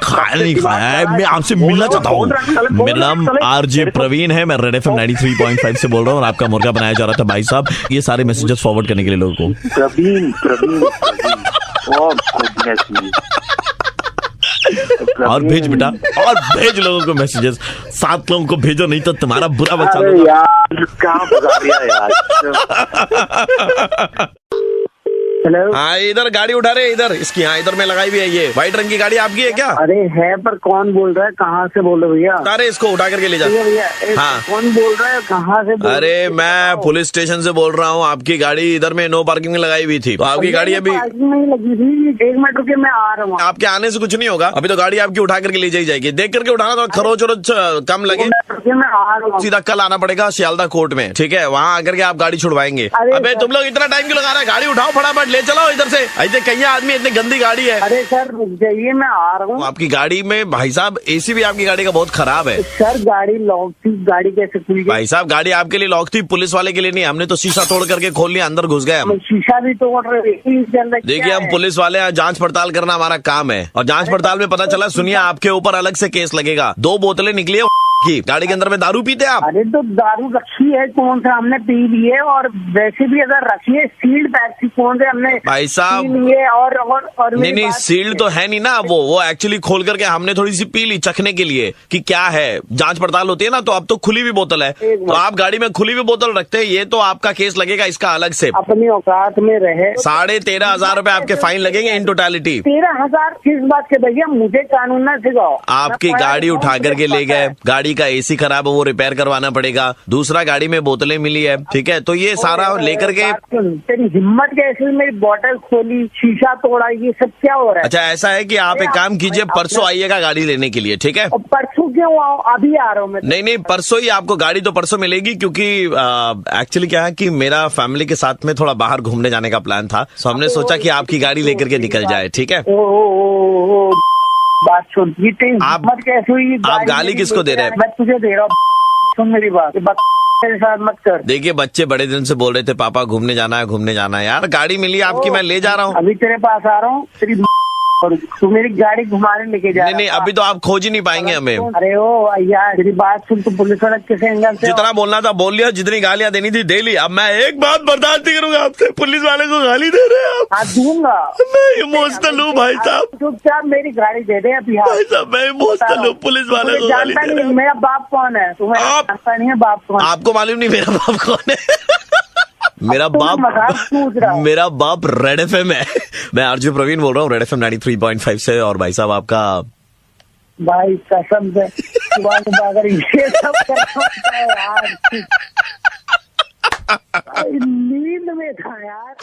खाया नहीं खाया है, मैं आपसे मिलना चाहता हूँ। मेरा नाम आरजे प्रवीण है, मैं रेड एफएम 93.5 से बोल रहा हूँ और आपका मुर्गा बनाया जा रहा था भाई साहब, ये सारे मैसेजेस फॉरवर्ड करने के लिए लोगों को। प्रवीण और भेज बेटा, और भेज लोगों को मैसेजेस, 7 लोगों को भेजो, नहीं तो तुम्हारा बुरा बच्चा यार कहाँ फंसा दिया यार। हेलो, हाँ इधर गाड़ी उठा रहे, इधर इसकी, हाँ इधर में लगाई भी है। ये व्हाइट रंग की गाड़ी आपकी है क्या? अरे है, पर कौन बोल रहा है, कहाँ से बोल रहे भैया? अरे इसको उठा करके ले जा। भैया हाँ कौन बोल रहा है, कहाँ से बोल? अरे मैं पुलिस स्टेशन से बोल रहा हूँ। आपकी गाड़ी इधर में नो पार्किंग में लगाई हुई थी, तो आपकी गाड़ी अभी पार्किंग में लगी थी। 1 मिनट रुकिए, मैं आ रहा हूँ। आपके आने से कुछ नहीं होगा, अभी तो गाड़ी आपकी उठा करके ले जाई जाएगी। देख करके उठाना, थोड़ा खरोच वरोच कम लगे। मैं आ रहा हूँ। सीधा कल आना पड़ेगा सियालदा कोर्ट में, ठीक है? वहाँ आकर के आप गाड़ी छुड़वाएंगे। अबे तुम लोग इतना टाइम क्यों लगा रहे हैं? गाड़ी उठाओ फटाफट, ले चलो इधर से। ऐसे कहीं आदमी, इतनी गंदी गाड़ी है। अरे सर रुक जाइए, मैं आ रहा हूँ। आपकी गाड़ी में भाई साहब एसी भी आपकी गाड़ी का बहुत खराब है। सर गाड़ी लॉक थी, गाड़ी कैसे खुल गई? भाई साहब गाड़ी आपके लिए लॉक थी, पुलिस वाले के लिए नहीं। हमने तो शीशा तोड़ करके खोल लिया, अंदर घुस गए हम। शीशा भी तोड़ रहे। देखिए हम पुलिस वाले हैं, जांच पड़ताल करना हमारा काम है। और जांच पड़ताल में पता चला, सुनिए, आपके ऊपर अलग से केस लगेगा। 2 बोतलें निकली है की गाड़ी के अंदर में दारू पीते आप? अरे तो दारू रखी है, कौन सा हमने पी ली है? और वैसे भी अगर रखी है सील्ड पैक थी, कौन से हमने भाई साहब पी ली है? और नहीं सील्ड तो है नहीं ना, वो एक्चुअली खोल करके हमने थोड़ी सी पी ली चखने के लिए कि क्या है। जांच पड़ताल होती है ना, तो अब तो खुली हुई बोतल है, तो आप गाड़ी में खुली हुई बोतल रखते हैं, ये तो आपका केस लगेगा इसका अलग से। अपनी औकात में रहे। 13,500 रुपए आपके फाइन लगेंगे इन टोटलिटी। 13,000 किस बात के भैया? मुझे कानून ना सिखाओ। आपकी गाड़ी उठा करके ले गए, गाड़ी का एसी खराब है, वो रिपेयर करवाना पड़ेगा। दूसरा गाड़ी में बोतलें मिली है, ठीक है? तो ये सारा लेकर के। तेरी हिम्मत कैसे? मेरी बोतल खोली, शीशा तोड़ा, ये सब क्या हो रहा है? अच्छा ऐसा है कि आप एक काम कीजिए, परसों आइएगा गाड़ी लेने के लिए, ठीक है? परसों क्यों आओ? अभी आ रहा हूँ मैं। नहीं परसों ही आपको गाड़ी तो परसों मिलेगी, क्योंकि एक्चुअली क्या है कि मेरा फैमिली के साथ में थोड़ा बाहर घूमने जाने का प्लान था, तो हमने सोचा कि आपकी गाड़ी लेकर के निकल जाए, ठीक है? बात सुन, आप कैसे हुई? आप गाली किसको दे रहे हैं? मैं तुझे दे रहा हूँ, सुन मेरी बात। मेरे साथ मत कर। देखिए बच्चे बड़े दिन से बोल रहे थे पापा घूमने जाना है यार, गाड़ी मिली आपकी, मैं ले जा रहा हूँ। अभी तेरे पास आ रहा हूँ, तेरी और तू मेरी गाड़ी घुमाने लेके जा। नहीं अभी तो आप खोज ही नहीं पाएंगे हमें। अरे ओ यार मेरी बात सुन, तू पुलिस वाला किसे एंगल से? जितना बोलना था बोल लिया, जितनी गालियां देनी थी दे ली। अब मैं एक बात बर्दाश्त नहीं करूंगा आपसे, पुलिस वाले को गाली दे रहे हैं आप। दूंगा मैं इमोशनल हूँ भाई साहब। चुपचाप मेरी गाड़ी दे दे अभी। भाई साहब मैं इमोशनल हूँ, पुलिस वाले को गाली दे रहे हैं। मेरा बाप कौन है? तुम्हें जानता नहीं है बाप कौन? आपको मालूम नहीं मेरा बाप कौन है? मेरा बाप रेड एफएम है। मैं आरजे प्रवीण बोल रहा हूँ रेड एफएम 93.5 से। और भाई साहब आपका भाई कसम से अगर ये सब करता है यार, नींद में था यार।